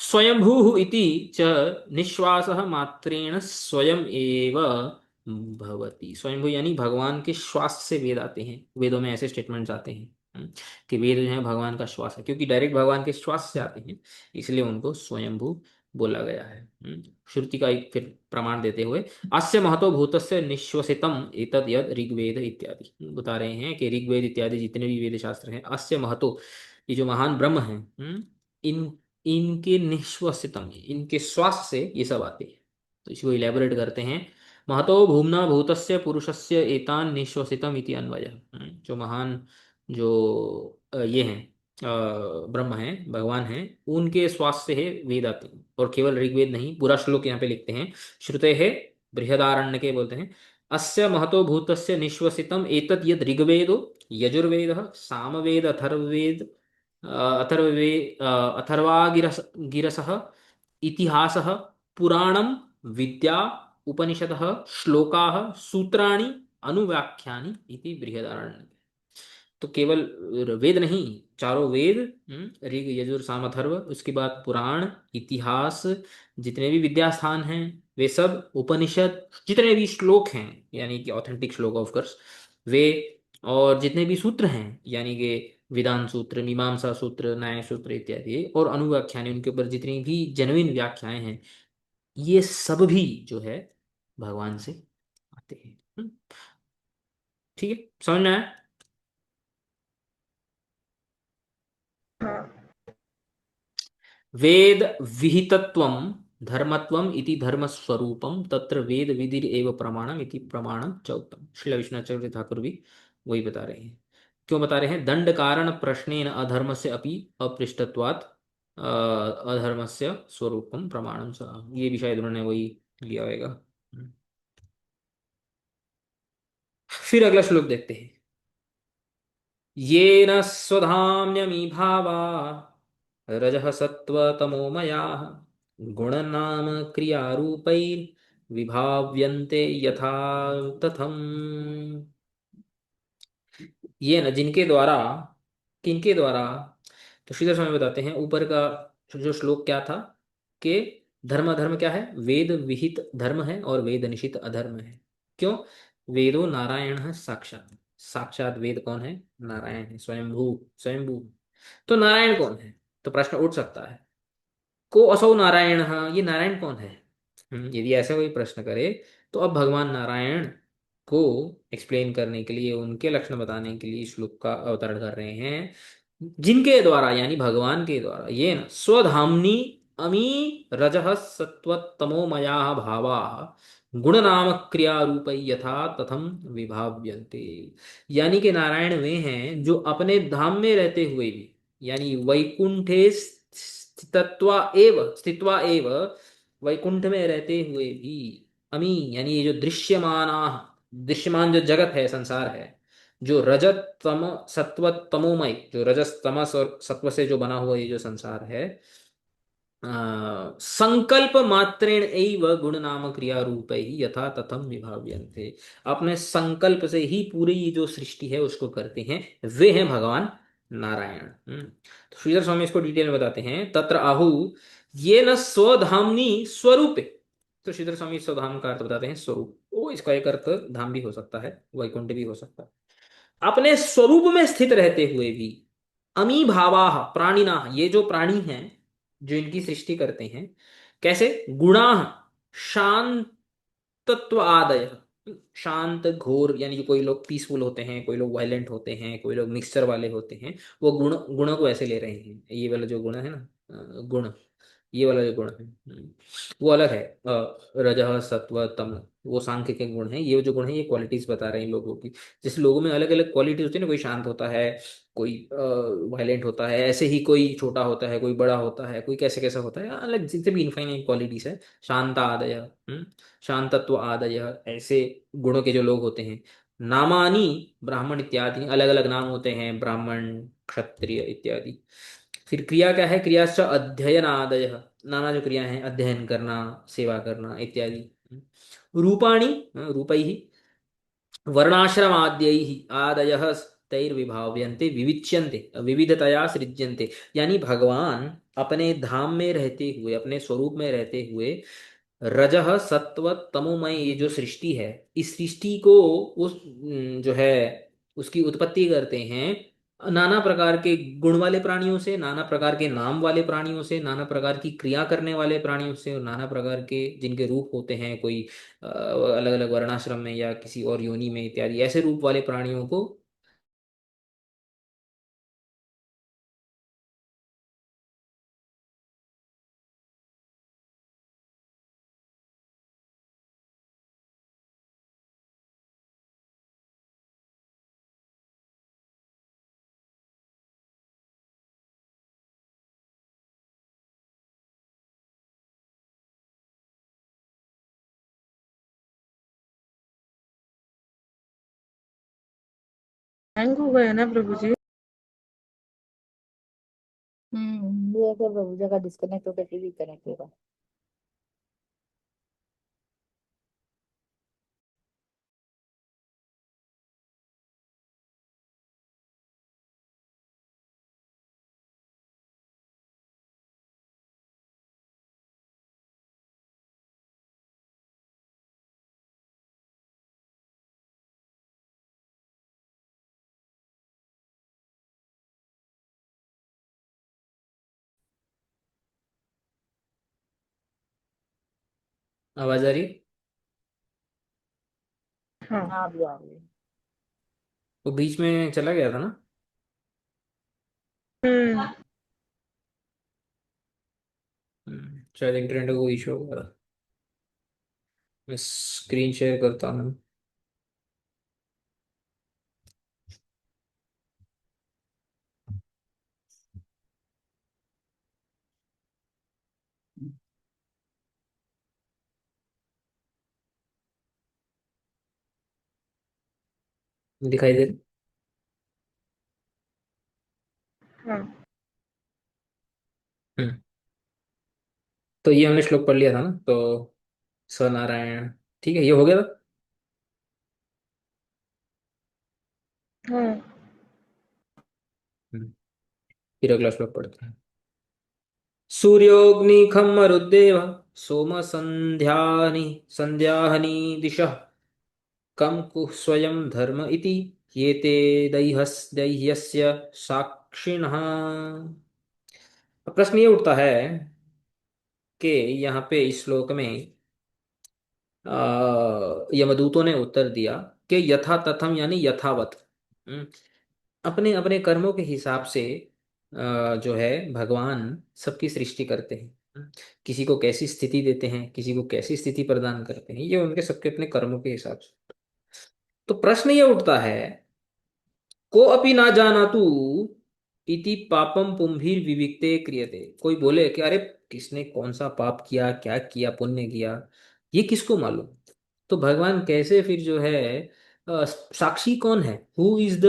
स्वयंभू इति च निश्वासः मात्रेण स्वयं एव भवति। स्वयंभू यानी भगवान के श्वास से वेद आते हैं। वेदों में ऐसे स्टेटमेंट्स आते हैं कि वेद जो है भगवान का श्वास है, क्योंकि डायरेक्ट भगवान के श्वास से आते हैं, इसलिए उनको स्वयंभू बोला गया है। श्रुति का एक फिर प्रमाण देते हुए, अस्य महतो भूतस्य निश्वसितम एतद यद ऋग्वेद इत्यादि बता रहे हैं कि ऋग्वेद इत्यादि जितने भी वेद शास्त्र हैं, अस्य महतो, ये जो महान ब्रह्म है, इन इनके निश्वसितम, इनके श्वास से ये सब आते हैं। तो इसको इलेबोरेट करते हैं, महतो भूम्ना भूतस्य पुरुषस्य एतान निश्वसितम इति अन्वयः। जो महान, जो ये हैं, ब्रह्म हैं, भगवान हैं, उनके श्वास से है वेद आते हैं। और केवल ऋग्वेद नहीं, पूरा श्लोक यहाँ पे लिखते हैं, श्रुते है बृहदारण्य के बोलते हैं, अस्य महतो भूतस्य निश्वसितम एतत् यद ऋग्वेदो यजुर्वेद सामवेद अथर्ववेद अथर्वागिरस गिरसः इतिहासः पुराणं विद्या उपनिषदः श्लोकाः सूत्राणि अनुव्याख्यानि इति बृहदारण्यके। तो केवल वेद नहीं, चारों वेद, ऋग यजुर साम अथर्व, उसके बाद पुराण, इतिहास, जितने भी विद्या स्थान हैं वे सब, उपनिषद, जितने भी श्लोक हैं यानी कि ऑथेंटिक श्लोक ऑफ कोर्स वे, और जितने भी सूत्र हैं यानी कि वेदांत सूत्र, मीमांसा सूत्र, न्याय सूत्र इत्यादि, और अनुव्याख्यान, उनके ऊपर जितनी भी जेन्युइन व्याख्याएं हैं, ये सब भी जो है भगवान से आते हैं। ठीक है, समझ में आया? हाँ। वेद विहितत्वम धर्मत्वम इति धर्मस्वरूपम तत्र वेद विधिर एव प्रमाणम इति प्रमाणम च उत्तम। श्रील विश्वनाथ ठाकुर भी वही बता रहे हैं। क्यों बता रहे हैं? दंड कारण प्रश्नेन अधर्म से अपि अपृष्टत्वात् अधर्म से स्वरूपम प्रमाणम स। ये भी शायद उन्होंने वही लिया होगा। फिर अगला श्लोक देखते हैं। येन स्वधाम्यमी भावा रजः सत्त्वतमोमयाः गुणनाम क्रियारूपैर्विभाव्यन्ते यथा तथम्। ये न, जिनके द्वारा, किनके द्वारा? तो श्रीधर स्वामी बताते हैं, ऊपर का जो श्लोक क्या था कि धर्म, अधर्म क्या है? वेद विहित धर्म है और वेद निषिद्ध अधर्म है। क्यों? वेदो नारायण है साक्षात। साक्षात वेद कौन है? नारायण है, स्वयंभू, स्वयंभू। तो नारायण कौन है? तो प्रश्न उठ सकता है, को असौ नारायण, ये नारायण कौन है? यदि ऐसा कोई प्रश्न करे तो अब भगवान नारायण को एक्सप्लेन करने के लिए, उनके लक्षण बताने के लिए श्लोक का अवतरण कर रहे हैं, जिनके द्वारा यानी भगवान के द्वारा, ये न स्वधाम्नि अमी रजः सत्वतमोमया भावा गुण नाम क्रिया रूप यथा तथम विभाव्यन्ते। यानी कि नारायण वे हैं जो अपने धाम में रहते हुए भी, यानी वैकुंठे स्थित्वा एव, वैकुंठ में रहते हुए भी, अमी यानी ये जो दृश्यमान जो जगत है, संसार है, जो रजत तम सत्व तमोमय, जो रजस तमस और सत्व से जो बना हुआ ये जो संसार है, संकल्प मात्रेण एव गुण नाम क्रिया रूप ही यथा तथम विभाव्यन्ते। अपने संकल्प से ही पूरी ये जो सृष्टि है उसको करते हैं, वे हैं भगवान नारायण। तो श्रीधर स्वामी इसको डिटेल में बताते हैं, तत्र आहु ये न स्वधामनी स्वरूपे। तो श्रीधर स्वामी स्वधाम का अर्थ बताते हैं स्वरूप। ओ, इसका एक अर्थ धाम भी हो सकता है, वैकुंठ भी हो सकता है। अपने स्वरूप में स्थित रहते हुए भी, अमी भावा प्राणिना, ये जो प्राणी हैं जो इनकी सृष्टि करते हैं, कैसे? गुणा शांतत्व आदय, शांत घोर, यानी कि कोई लोग पीसफुल होते हैं, कोई लोग वायलेंट होते हैं, कोई लोग मिक्सचर वाले होते हैं, वो गुणों को ऐसे ले रहे हैं। ये वाला जो गुण है ना, गुण, ये वाला जो गुण है, वो अलग है। रजः सत्व तम, वो सांख्य के गुण हैं। ये जो गुण है ये क्वालिटीज बता रहे हैं लोगों की। जैसे लोगों में अलग अलग क्वालिटीज होती है ना, कोई शांत होता है, कोई वायलेंट होता है, ऐसे ही कोई छोटा होता है, कोई बड़ा होता है, कोई कैसे कैसा होता है, अलग जितने भी इनफाइनाइट क्वालिटीज है। शांत आदय, शांतत्व आदय, ऐसे गुणों के जो लोग होते हैं। नामानी ब्राह्मण इत्यादि, अलग अलग नाम होते हैं, ब्राह्मण, क्षत्रिय इत्यादि। फिर क्रिया क्या है? क्रियाश्च अध्ययन आदय, नाना जो क्रिया हैं, अध्ययन करना, सेवा करना इत्यादि। रूपाणी, रूपै, वर्णाश्रम आदय तैर्विभाव्यन्ते विविच्यन्ते, विविधतया सृज्यन्ते। यानी भगवान अपने धाम में रहते हुए, अपने स्वरूप में रहते हुए, रजह सत्व तमोमय ये जो सृष्टि है, इस सृष्टि को उस जो है उसकी उत्पत्ति करते हैं नाना प्रकार के गुण वाले प्राणियों से, नाना प्रकार के नाम वाले प्राणियों से, नाना प्रकार की क्रिया करने वाले प्राणियों से, और नाना प्रकार के जिनके रूप होते हैं, कोई अलग अलग वर्णाश्रम में या किसी और योनि में इत्यादि, ऐसे रूप वाले प्राणियों को। हैंग हो गया ना प्रभु जी। ये अगर वो जगह डिस्कनेक्ट होकर टीवी कनेक्ट होगा। आवाज आ रही है? हाँ। हाँ अभी आ रही है। वो बीच में चला गया था ना। हम्म। शायद इंटरनेट को इशू होगा। मैं स्क्रीन शेयर करता हूँ। दिखाई दे रहा? हाँ। हम्म। तो ये हमने श्लोक पढ़ लिया था ना, तो स नारायण, ठीक है, ये हो गया था। हाँ। हम्म, फिर अगला श्लोक पढ़ते हैं। सूर्योऽग्निखं मरुद्देव सोम संध्यानि संध्याहनि दिशः कं कुः स्वयं धर्म इति ये ते दैह्यस्य साक्षिणः। अब प्रश्न ये उठता है कि यहाँ पे इस श्लोक में यमदूतों ने उत्तर दिया कि यथा तथम यानी यथावत, हम्म, अपने अपने कर्मों के हिसाब से जो है भगवान सबकी सृष्टि करते हैं। किसी को कैसी स्थिति देते हैं, किसी को कैसी स्थिति प्रदान करते हैं, ये उनके सबके अपने कर्मों के हिसाब से। तो प्रश्न ये उठता है, को अपि ना जानातु इति पापम पुंभिर विविक्ते क्रियते। कोई बोले कि अरे किसने कौन सा पाप किया, क्या किया, पुण्य किया, ये किसको मालूम। तो भगवान कैसे फिर जो है, साक्षी कौन है, हु इज द,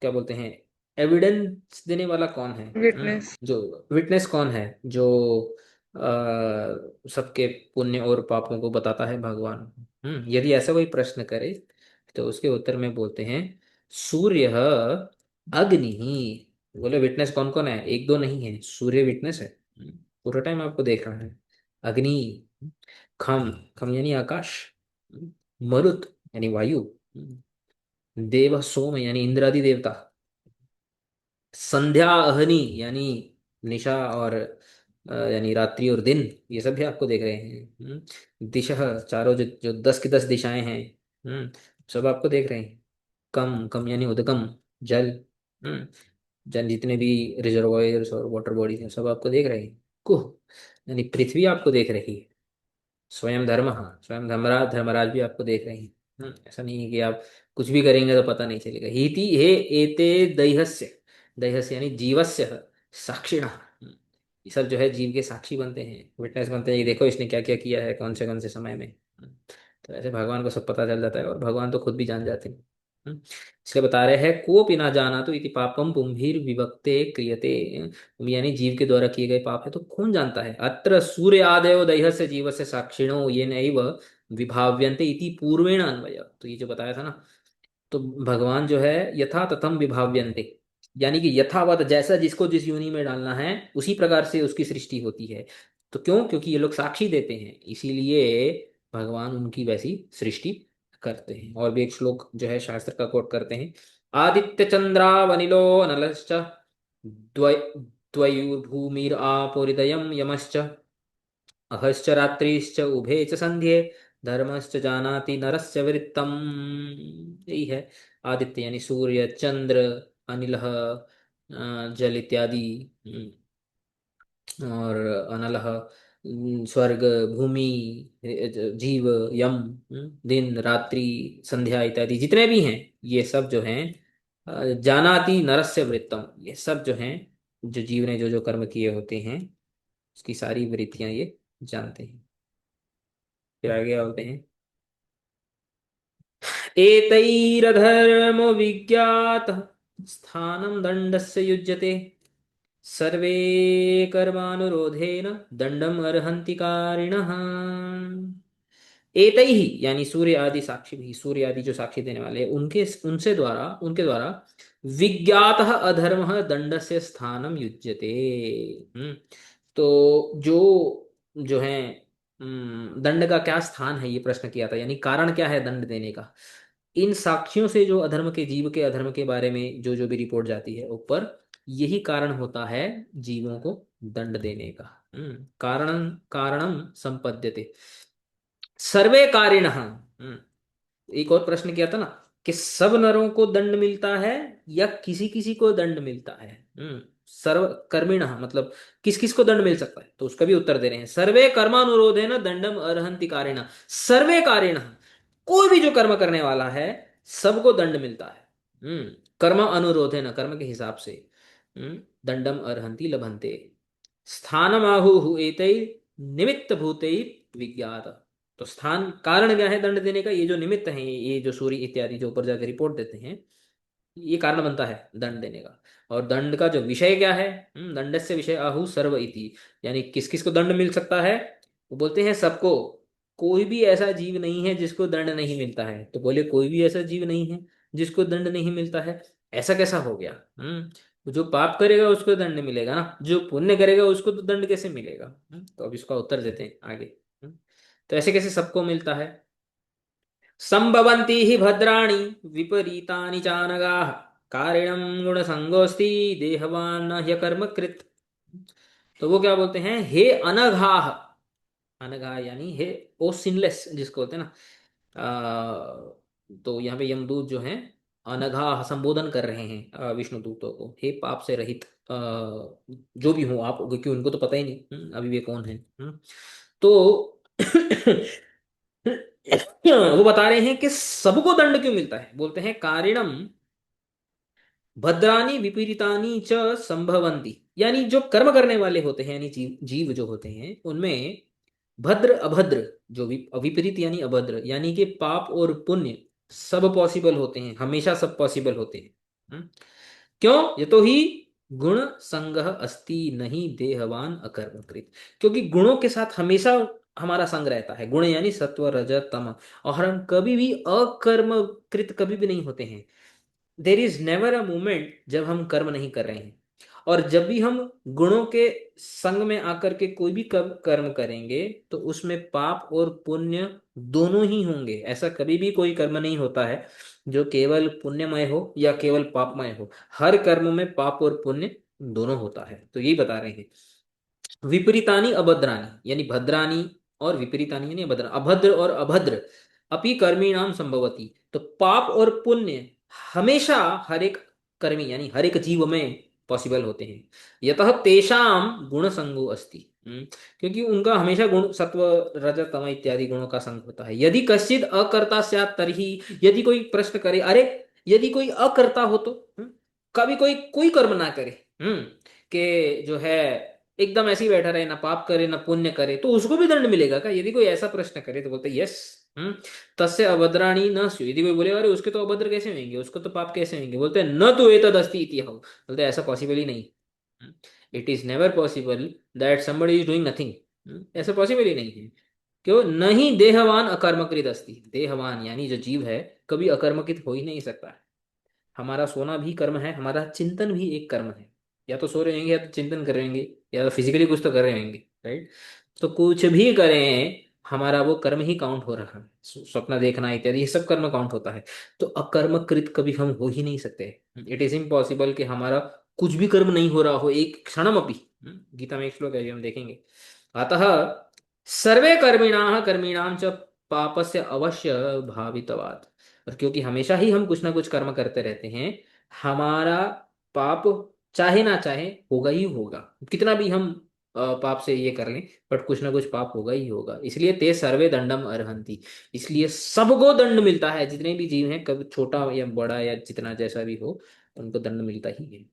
क्या बोलते हैं, एविडेंस देने वाला कौन है, विटनेस। जो विटनेस कौन है, जो सबके पुण्य और पापों को बताता है, भगवान। यदि ऐसा कोई प्रश्न करे तो उसके उत्तर में बोलते हैं सूर्य अग्नि। बोले विटनेस कौन कौन है, एक दो नहीं है, सूर्य विटनेस है। पूरा टाइम आपको देख रहा है। अग्नि, खम, खम यानी आकाश, मरुत यानी वायु, देव सोम यानी इंद्रादि देवता, संध्या अहनि यानी निशा और यानी रात्रि और दिन, ये सब भी आपको देख रहे हैं। दिशा, चारों जो जो 10 की 10 दिशाएं हैं, सब आपको देख रहे हैं। कम, कम यानी उदकम, जल, हम्म, जल जितने भी रिजर्वायर्स और वाटर बॉडीज हैं सब आपको देख रहे हैं। कुह यानी पृथ्वी आपको देख रही है। स्वयं धर्म, हाँ स्वयं धर्मराज, धर्मराज भी आपको देख रहे हैं। ऐसा नहीं है कि आप कुछ भी करेंगे तो पता नहीं चलेगा। हीति हे एते दैहस्य, दैहस्य यानी जीवस्य साक्षिणः। ये सब जो है जीव के साक्षी बनते हैं, विटनेस बनते हैं कि देखो इसने क्या क्या किया है, कौन से समय में। तो ऐसे भगवान को सब पता चल जाता है, और भगवान तो खुद भी जान जाते हैं। इसलिए बता रहे हैं कोपि ना जाना तो इति पापम पुंभिर विभक्ते क्रियते, यानी जीव के द्वारा किए गए पाप है तो कौन जानता है। अत्र सूर्य आदयो दैहस्य जीवस्य साक्षिणो ये नैव विभाव्यन्ते इति पूर्वेण अन्वय। तो ये जो बताया था ना, तो भगवान जो है यथा तथम विभाव्यन्ते, यानी कि यथावत जैसा जिसको जिस योनि में डालना है उसी प्रकार से उसकी सृष्टि होती है। तो क्यों, क्योंकि ये लोग साक्षी देते हैं, इसीलिए भगवान उनकी वैसी सृष्टि करते हैं। और भी एक श्लोक जो है शास्त्र का कोट करते हैं आदित्य चंद्रावनिलो नलश्च द्वय द्वयुर्भूमिरापोरिदयं यमश्च अहश्च रात्रिश्च उभे च संध्ये धर्मश्च जानाति नरस्य वृत्तम। यही है। आदित्य यानी सूर्य, चंद्र, अनिलः, जल इत्यादि, और अनलः, स्वर्ग, भूमि, जीव, यम, दिन, रात्रि, संध्या इत्यादि जितने भी हैं, ये सब जो हैं जानाति नरस्य वृत्तम, ये सब जो हैं, जो जीव ने जो जो कर्म किए होते हैं उसकी सारी वृत्तियां ये जानते हैं। फिर आगे बोलते हैं, एतैरधर्मो विज्ञातः स्थानं दण्डस्य युज्यते सर्वे कर्मानुरोधेन दंडम अर्हन्ति कारिणः। एतै ही यानी सूर्य आदि साक्षी भी, सूर्य आदि जो साक्षी देने वाले हैं उनके उनके द्वारा विज्ञातः अधर्मः दंडस्य स्थानम युज्यते। तो जो जो है दंड का क्या स्थान है, ये प्रश्न किया था, यानी कारण क्या है दंड देने का। इन साक्ष्यों से जो अधर्म के जीव के अधर्म के बारे में जो जो भी रिपोर्ट जाती है ऊपर, यही कारण होता है जीवों को दंड देने का। कारणं कारणम संपद्यते सर्वे कारिणः। एक और प्रश्न किया था ना कि सब नरों को दंड मिलता है या किसी किसी को दंड मिलता है। सर्व कर्मिणः मतलब किस किस को दंड मिल सकता है, तो उसका भी उत्तर दे रहे हैं, सर्वे कर्मानुरोधेन दंडम अर्हन्ति कारिणः। सर्वे कारिणः, कोई भी जो कर्म करने वाला है सबको दंड मिलता है। कर्म अनुरोधेन, कर्म के हिसाब से, दंडम अर्हन्ति लभन्ते। स्थानमाहुः एतैः निमित्त भूतैः विज्ञात। तो स्थान कारण क्या है दंड देने का, ये जो निमित्त है, ये जो सूर्य इत्यादि जो ऊपर जाकर रिपोर्ट देते हैं, ये कारण बनता है दंड देने का। और दंड का जो विषय क्या है, दंडस्य विषय आहु सर्व इति, यानी किस किस को दंड मिल सकता है, वो बोलते हैं सबको। कोई भी ऐसा जीव नहीं है जिसको दंड नहीं मिलता है, तो बोले कोई भी ऐसा जीव नहीं है जिसको दंड नहीं मिलता है, ऐसा कैसा हो गया। जो पाप करेगा उसको दंड मिलेगा ना, जो पुण्य करेगा उसको तो दंड कैसे मिलेगा। तो अब इसका उत्तर देते हैं आगे। तो ऐसे कैसे सबको मिलता है। संभवन्ति हि भद्राणि विपरीतानि चानगाः कारिणं गुणसंगोऽस्ति देहवान् न ह्यकर्मकृत्। तो वो क्या बोलते हैं, हे अनघाः, अनघा यानी हे ओ सिनलेस जिसको बोलते हैं ना। तो यहाँ पे यमदूत जो हैं अनघा संबोधन कर रहे हैं विष्णु दूतों को, हे पाप से रहित जो भी हो आप, क्योंकि उनको तो पता ही नहीं अभी वे कौन है। तो वो बता रहे हैं कि सबको दंड क्यों मिलता है, बोलते हैं कारिणम भद्रानी विपरीतानी च संभवंती, यानी जो कर्म करने वाले होते हैं, यानी जीव जो होते हैं उनमें भद्र अभद्र, जो भी विपरीत यानी अभद्र, यानी कि पाप और पुण्य सब पॉसिबल होते हैं, हमेशा सब पॉसिबल होते हैं। क्यों, ये तो ही गुण संगह अस्ति नहीं देहवान अकर्मकृत, क्योंकि गुणों के साथ हमेशा हमारा संग रहता है, गुण यानी सत्व रज तम, और हम कभी भी अकर्मकृत कभी भी नहीं होते हैं। There is never a moment जब हम कर्म नहीं कर रहे हैं। और जब भी हम गुणों के संग में आकर के कोई भी कर्म करेंगे तो उसमें पाप और पुण्य दोनों ही होंगे। ऐसा कभी भी कोई कर्म नहीं होता है जो केवल पुण्यमय हो या केवल पापमय हो, हर कर्म में पाप और पुण्य दोनों होता है। तो यही बता रहे हैं, विपरीतानी अभद्रानी यानी भद्रानी, और विपरीतानी यानी अभद्र, अभद्र और अभद्र अपि कर्मी नाम संभवती। तो पाप और पुण्य हमेशा हर एक कर्मी यानी हर एक जीव में पॉसिबल होते हैं। यतः तेषाम गुण संगो अस्ति, क्योंकि उनका हमेशा गुण सत्व रज तम इत्यादि गुणों का संग होता है। यदि कश्चित अकर्ता स्यात् तर्हि, यदि कोई प्रश्न करे अरे यदि कोई अकर्ता हो तो, कभी कोई कोई कर्म ना करे, कि जो है एकदम ऐसे ही बैठा रहे, ना पाप करे ना पुण्य करे, तो उसको भी दंड मिलेगा क्या, यदि कोई ऐसा प्रश्न करे तो बोलते यस। तस्य अभद्राणी न स्यु, यदि कोई बोले अरे उसके तो अभद्र कैसे होंगे, उसको तो पाप कैसे होंगे, बोलते हैं न तो एतद अस्ति इति हौ, बोलते ऐसा पॉसिबल ही नहीं। It is never possible that somebody is doing nothing, ऐसा पॉसिबल ही नहीं है। क्यों, नहीं देहवान अकर्मकृत अस्ति, देहवान यानी जो जीव है कभी अकर्मकृत हो ही नहीं सकता है। हमारा सोना भी कर्म है, हमारा चिंतन भी एक कर्म है, या तो सो रहे होंगे या तो चिंतन कर रहे होंगे या तो फिजिकली कुछ तो कर रहे होंगे, राइट। तो कुछ भी करें हमारा वो कर्म ही काउंट हो रहा है, स्वप्न देखना इत्यादि ये सब कर्म काउंट होता है। तो अकर्मकृत कभी हम हो ही नहीं सकते। इट इज इम्पॉसिबल कि हमारा कुछ भी कर्म नहीं हो रहा हो एक क्षणम अपि। गीता में एक श्लोक है जो हम देखेंगे। अतः सर्वे कर्मिणाः कर्मिणां च पापस्य अवश्य भावितवात्। और क्योंकि हमेशा ही हम कुछ ना कुछ कर्म करते रहते हैं, हमारा पाप चाहे ना चाहे होगा ही होगा। कितना भी हम पाप से ये कर लें, बट कुछ ना कुछ पाप होगा ही होगा। इसलिए ते सर्वे दंडम अर्हन्ति। इसलिए सबको दंड मिलता है, जितने भी जीव हैं, कभी छोटा या बड़ा या जितना जैसा भी हो, उनको दंड मिलता ही है।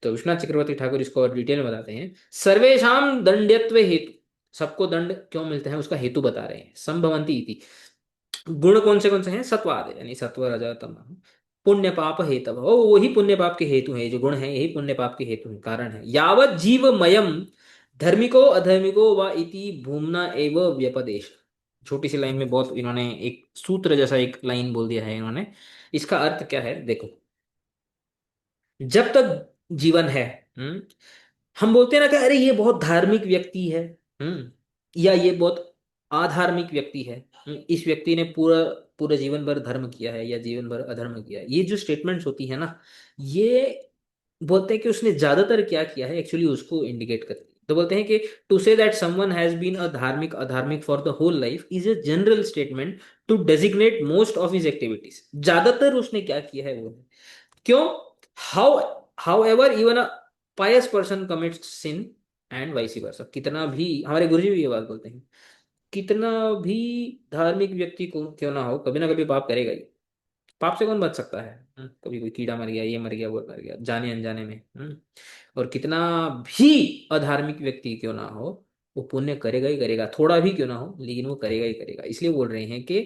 तो विश्वनाथ चक्रवर्ती ठाकुर इसको और डिटेल में बताते हैं। सर्वेशम दंड्यत्व हेतु, सबको दंड क्यों मिलता है उसका हेतु बता रहे हैं। संभवंती इति, गुण कौन से हैं, सत्वाद यानी सत्व रज तम, पुण्य पाप हेतव, ओ वही पुण्य पाप के हेतु हैं, जो गुण हैं यही पुण्य पाप के हेतु हैं, कारण है। यावत जीवमयम धर्मिको अधर्मिको व इति भूमना एव व्यपदेश। छोटी सी लाइन में बहुत इन्होंने एक सूत्र जैसा एक लाइन बोल दिया है इन्होंने। इसका अर्थ क्या है देखो, जब तक जीवन है, हम्म, हम बोलते हैं ना कि अरे ये बहुत धार्मिक व्यक्ति है, या ये बहुत अधार्मिक व्यक्ति है, इस व्यक्ति ने पूरा पूरा जीवन भर धर्म किया है या जीवन भर अधर्म किया है। ये जो स्टेटमेंट्स होती है ना, ये बोलते हैं कि उसने ज्यादातर क्या किया है, एक्चुअली उसको इंडिकेट करती है। तो बोलते हैं कि to say that someone has been a धार्मिक अधार्मिक for the whole life is a general statement to designate most of his activities. ज्यादातर उसने क्या किया है वो है। क्यों? How however even a pious person commits sin and vice versa. कितना भी, हमारे गुरुजी भी ये बात बोलते हैं, कितना भी धार्मिक व्यक्ति को क्यों ना हो, कभी ना कभी पाप करेगा ही। पाप से कौन बच सकता है? कभी कोई कीड़ा मर गया, ये मर गया, वो मर गया, जाने अनजाने में। और कितना भी अधार्मिक व्यक्ति क्यों ना हो, वो पुण्य करेगा ही करेगा, थोड़ा भी क्यों ना हो, लेकिन वो करेगा ही करेगा। इसलिए बोल रहे हैं कि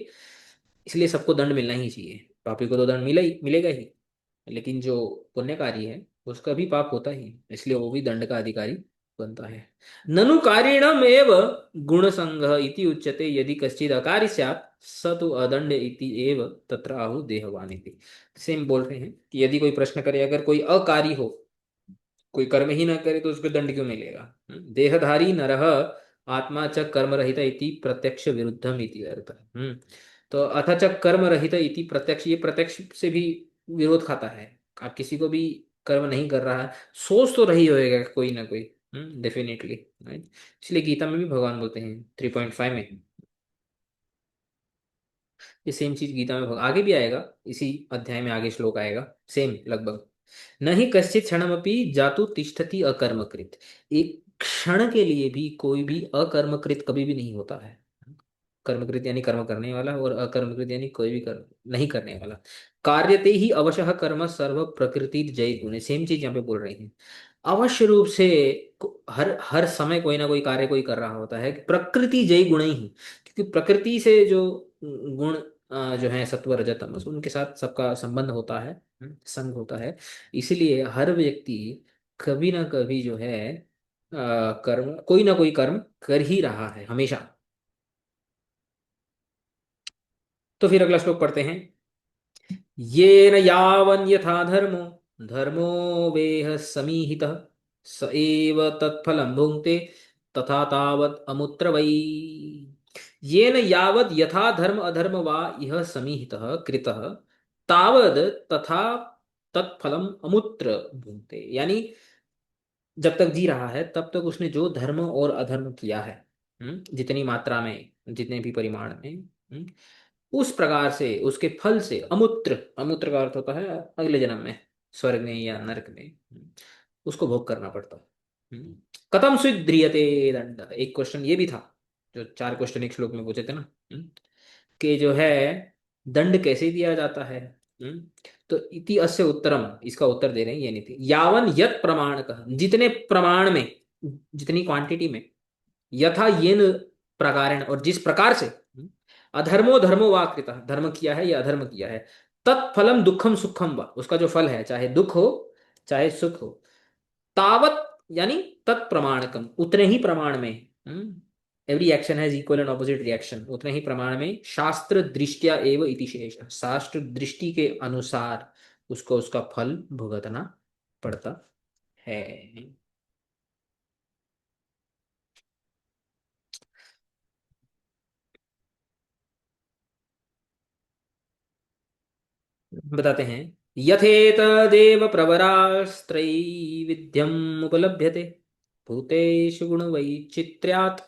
इसलिए सबको दंड मिलना ही चाहिए। पापी को तो दंड मिलेगा ही, लेकिन जो पुण्यकारी है उसका भी पाप होता ही, इसलिए वो भी दंड का अधिकारी बनता है। ननु कारिणम एव गुण संग इति उच्यते, यदि कश्चिद अकार्य स्यात् स तो अदंड इति एव तत्र आहु देहवान इति। सेम बोल रहे हैं कि यदि कोई प्रश्न करे, अगर कोई अकारी हो, कोई कर्म ही ना करे, तो उसको दंड क्यों मिलेगा? देहधारी नरः आत्मा च कर्म रहित इति प्रत्यक्ष विरुद्धम इति अर्थ। तो अथ च कर्म रहित इति प्रत्यक्ष, ये प्रत्यक्ष से भी विरोध खाता है। आप किसी को भी कर्म नहीं कर रहा है, सोच तो रही होएगा कोई ना कोई, डेफिनेटली, राइट। इसलिए गीता में भी भगवान बोलते हैं 3.5 में, ये सेम चीज गीता में आगे भी आएगा, इसी अध्याय में आगे श्लोक आएगा सेम लगभग। न ही कश्चित क्षणमपि जातु तिष्ठति अकर्मकृत। एक क्षण के लिए भी कोई भी अकर्मकृत कभी भी नहीं होता है। कर्मकृत यानी कर्म करने वाला, और अकर्मकृत यानी कोई भी कर्म नहीं करने वाला। कार्यते ही अवश्य कर्म सर्व प्रकृति जय गुण, सेम चीज यहाँ पे बोल रही हैं। अवश्य रूप से हर हर समय कोई ना कोई कार्य कोई कर रहा होता है, प्रकृति जय गुण ही। क्योंकि प्रकृति से जो गुण जो है सत्व रजत तमस, उनके साथ सबका संबंध होता है, संग होता है। इसलिए हर व्यक्ति कभी ना कभी जो है कर्म, कोई ना कोई कर्म कर ही रहा है हमेशा। तो फिर अगला श्लोक पढ़ते हैं। येन यावन् यथा धर्मो धर्मो वेह समीहितः स एव तत्फलं भुङ्क्ते तथा तावत् अमुत्र वै। येन यावद् यथा धर्म अधर्म वा इह समीहितः कृतः तावद् तथा तत्फलम अमुत्र भुङ्क्ते। यानी जब तक जी रहा है तब तक उसने जो धर्म और अधर्म किया है, जितनी मात्रा में, जितने भी परिमाण में, उस प्रकार से उसके फल से अमूत्र, अमूत्र का अर्थ होता है अगले जन्म में स्वर्ग में या नरक में, उसको भोग करना पड़ता है। कथम स्वीद्रियते दंड, एक क्वेश्चन ये भी था, जो 4 क्वेश्चन एक श्लोक में पूछे थे ना, कि जो है दंड कैसे दिया जाता है। तो इति अस्य उत्तरम, इसका उत्तर दे रहे हैं ये नीति। यावन यत प्रमाण का, जितने प्रमाण में, जितनी क्वांटिटी में, यथा येन प्रकारेण, और जिस प्रकार से, अधर्मो धर्मो वा कृतः, धर्म किया है या अधर्म किया है, तत्फलम दुखम सुखम वा, उसका जो फल है, चाहे दुख हो चाहे सुख हो, तावत यानी तत्प्रमाणकम, उतने ही प्रमाण में, every action has equal and opposite reaction, उतने ही प्रमाण में, शास्त्र दृष्टिया एव इति शेष, शास्त्र दृष्टि के अनुसार उसको उसका फल भुगतना पड़ता है। बताते हैं। यथेतदेव प्रवरास्त्रैविध्यम् उपलभ्यते भूतेषु गुणवैचित्र्यात्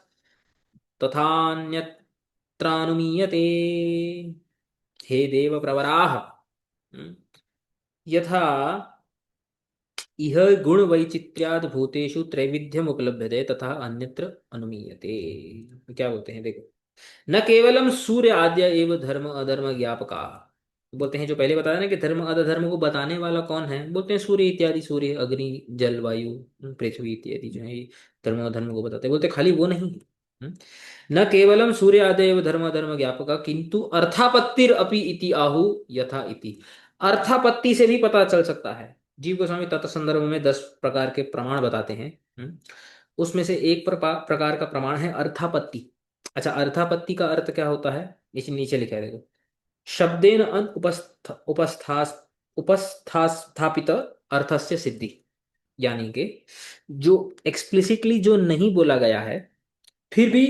तथान्यत्रानुमीयते। हे देव प्रवराः, यथा इह गुण वैचित्र्याद भूतेषु त्रैविध्यम उपलभ्यते तथा अन्यत्र अनुमीयते। क्या बोलते हैं देखो, न केवलम सूर्य आद्य एवं धर्म अधर्म ज्ञापका। बोलते हैं जो पहले बताया ना कि धर्म अधर्म को बताने वाला कौन है, बोलते हैं सूर्य इत्यादि, सूर्य अग्नि जल वायु पृथ्वी इत्यादि जो है ये धर्म अधर्म को बताते हैं। बोलते हैं खाली वो नहीं है। न केवलम सूर्य आदि एवं धर्म अधर्म ज्ञापका किंतु अर्थापत्तिर अपि इति आहु यथा इति। अर्थापत्ति से भी पता चल सकता है। जीव गोस्वामी तत्संदर्भ में 10 प्रकार के प्रमाण बताते हैं। उसमें से एक प्रकार का प्रमाण है अर्थापत्ति। अच्छा, अर्थापत्ति का अर्थ क्या होता है, इसे नीचे लिखा है देखो। शब्देन अन उपस्थापित अर्थस्य सिद्धि, यानी कि जो एक्सप्लिसिटली जो नहीं बोला गया है फिर भी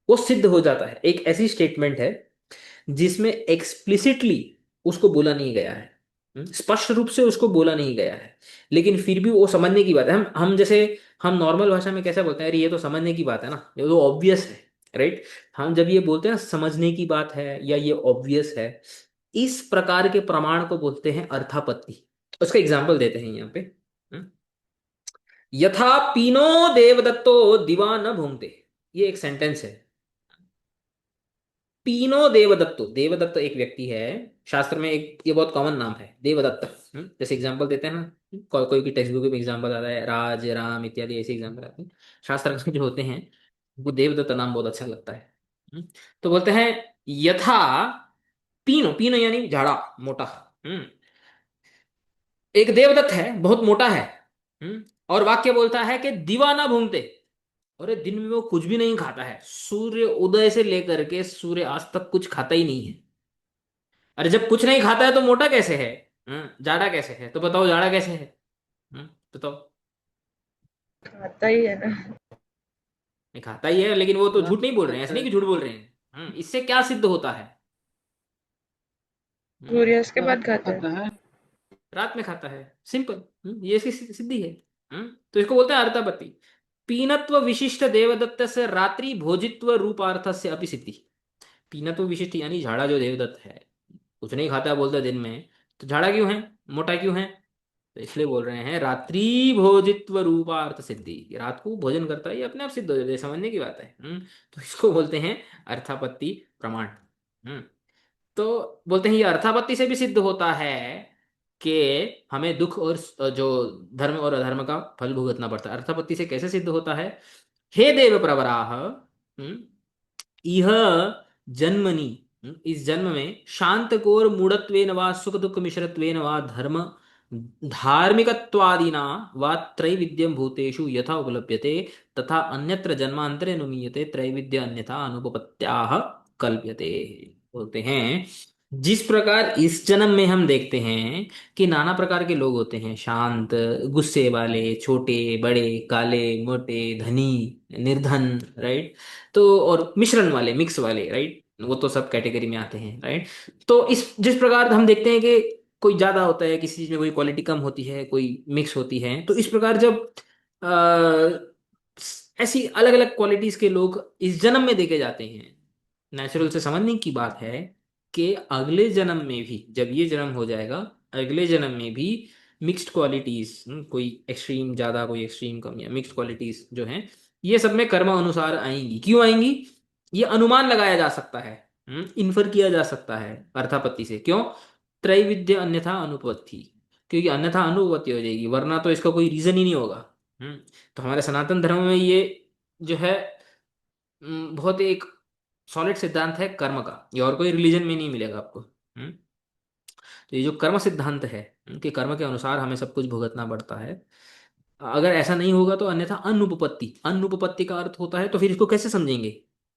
वो सिद्ध हो जाता है। एक ऐसी स्टेटमेंट है जिसमें एक्सप्लिसिटली उसको बोला नहीं गया है, स्पष्ट रूप से उसको बोला नहीं गया है, लेकिन फिर भी वो समझने की बात है। हम जैसे हम नॉर्मल भाषा में कैसे बोलते हैं, अरे ये तो समझने की बात है ना, ये तो ऑब्वियस है, राइट। हम जब ये बोलते हैं ना समझने की बात है या ये ऑब्वियस है, इस प्रकार के प्रमाण को बोलते हैं अर्थापत्ति। उसका एग्जाम्पल देते हैं यहाँ पे। हम्म, यथा पीनो देवदत्तो दिवा न भूंगते, ये एक सेंटेंस है। पीनो देवदत्तो, देवदत्त एक व्यक्ति है, शास्त्र में एक ये बहुत कॉमन नाम है देवदत्त। जैसे एग्जांपल देते हैं ना, कोई कोई की टेक्स्ट बुक में एग्जांपल आता है राज राम इत्यादि, ऐसे एग्जांपल आते हैं। शास्त्र में जो होते हैं वो देवदत्त नाम बहुत अच्छा लगता है। तो बोलते हैं यथा पीनो, पीनो यानी झाड़ा मोटा। एक देवदत्त है बहुत मोटा है। और वाक्य बोलता है कि दीवाना भूंगते, और दिन में वो कुछ भी नहीं खाता है, सूर्य उदय से लेकर के सूर्य अस्त तक कुछ खाता ही नहीं है। अरे जब कुछ नहीं खाता है तो मोटा कैसे है, जाड़ा कैसे है, तो बताओ जाड़ा कैसे है। बताओ। खाता ही है ना। नहीं खाता ही है, लेकिन वो तो रात झूठ नहीं बोल रहे हैं, ऐसे खाता नहीं है, कि झूठ बोल रहे हैं। इससे क्या सिद्ध होता है। सूर्यास्त के बाद रात को खाता है। खाता है। रात में खाता है, सिंपल। ये इसकी सिद्धि है। तो इसको बोलते हैं अर्थापत्ति। पीनत्व विशिष्ट देवदत्त से रात्रि भोजित्व रूपार्थ से अपि सिद्धि। पीनत्व विशिष्ट यानी झाड़ा जो देवदत्त है, कुछ नहीं खाता बोलते दिन में, तो झाड़ा क्यों है, मोटा क्यों है, तो इसलिए बोल रहे हैं रात्रि भोजित्व रूपार्थ सिद्धि, कि रात को भोजन करता है ये अपने आप सिद्ध हो जाता है, समझने की बात है। तो इसको बोलते हैं अर्थापत्ति प्रमाण। तो बोलते हैं ये अर्थापत्ति से भी सिद्ध होता है कि हमें दुख और जो धर्म और अधर्म का फल भुगतना पड़ता है। अर्थापत्ति से कैसे सिद्ध होता है, हे देव प्रवराह, इह जन्मनि, इस जन्म में शांत कोर मूढ़त्वेन वा सुख दुख मिश्रत्वेन वा धर्म धार्मिकत्वादिना वा त्रैविध्यम भूतेषु यथा उपलभ्यते तथा अन्यत्र जन्मांतरे अनुमीयते त्रैविध्य अन्यथा अनुपपत्त्याः कल्प्यते। बोलते हैं जिस प्रकार इस जन्म में हम देखते हैं कि नाना प्रकार के लोग होते हैं, शांत, गुस्से वाले, छोटे बड़े, काले मोटे, धनी निर्धन, राइट, तो और मिश्रण वाले, मिक्स वाले, राइट, वो तो सब कैटेगरी में आते हैं, राइट। तो इस जिस प्रकार हम देखते हैं कि कोई ज्यादा होता है किसी चीज में, कोई क्वालिटी कम होती है, कोई मिक्स होती है, तो इस प्रकार जब ऐसी अलग अलग क्वालिटीज के लोग इस जन्म में देखे जाते हैं, नेचुरल से समझने की बात है कि अगले जन्म में भी जब ये जन्म हो जाएगा, अगले जन्म में भी मिक्स्ड क्वालिटीज, कोई एक्सट्रीम ज्यादा कोई एक्सट्रीम कम, या मिक्स्ड क्वालिटीज जो हैं ये सब में कर्म अनुसार आएंगी। क्यों आएंगी, ये अनुमान लगाया जा सकता है, इन्फर किया जा सकता है अर्थापत्ति से। क्यों, त्रैविध्य अन्यथा अनुपपत्ति, क्योंकि अन्यथा अनुपपत्ति हो जाएगी, वरना तो इसका कोई रीजन ही नहीं होगा। तो हमारे सनातन धर्म में ये जो है बहुत एक सॉलिड सिद्धांत है कर्म का, ये और कोई रिलीजन में नहीं मिलेगा आपको। तो ये जो कर्म सिद्धांत है कि कर्म के अनुसार हमें सब कुछ भुगतना पड़ता है, अगर ऐसा नहीं होगा तो अन्यथा अनुपपत्ति, अनुपपत्ति का अर्थ होता है, तो फिर इसको कैसे समझेंगे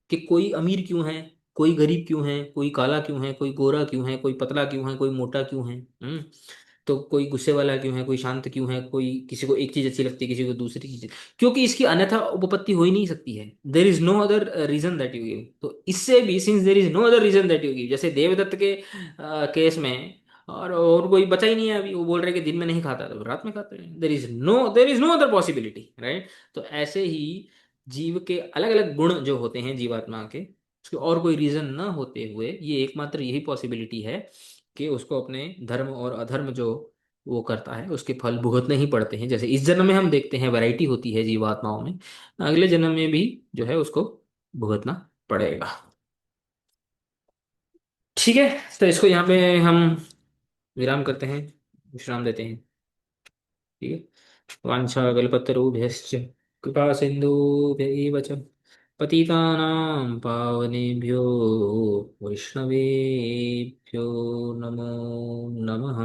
कि कोई अमीर क्यों है, कोई गरीब क्यों है, कोई काला क्यों है, कोई गोरा क्यों है, कोई पतला क्यों है, कोई मोटा क्यों है। तो कोई गुस्से वाला क्यों है, कोई शांत क्यों है, कोई किसी को एक चीज अच्छी लगती है किसी को दूसरी चीज, क्योंकि इसकी अन्यथा उपपत्ति हो ही नहीं सकती है। There is no other reason that you give. तो इससे भी since there is no other reason that you give, जैसे देवदत्त के केस में और कोई बचा ही नहीं है। अभी वो बोल रहे हैं कि दिन में नहीं खाता तो रात में खाते हैं। There is no other possibility, right. तो ऐसे ही जीव के अलग अलग गुण जो होते हैं जीवात्मा के, उसके और कोई रीजन ना होते हुए ये एकमात्र यही पॉसिबिलिटी है कि उसको अपने धर्म और अधर्म जो वो करता है उसके फल भुगतने ही पड़ते हैं। जैसे इस जन्म में हम देखते हैं वैरायटी होती है जीवात्माओं में, अगले जन्म में भी जो है उसको भुगतना पड़ेगा। ठीक है, तो इसको यहाँ पे हम विराम करते हैं, विश्राम देते हैं। ठीक है। वाञ्छाकल्पतरुभ्यश्च कृपा सिन्धुभ्य एव च पतितानां पावनेभ्यो वैष्णवेभ्यो नमो नमः।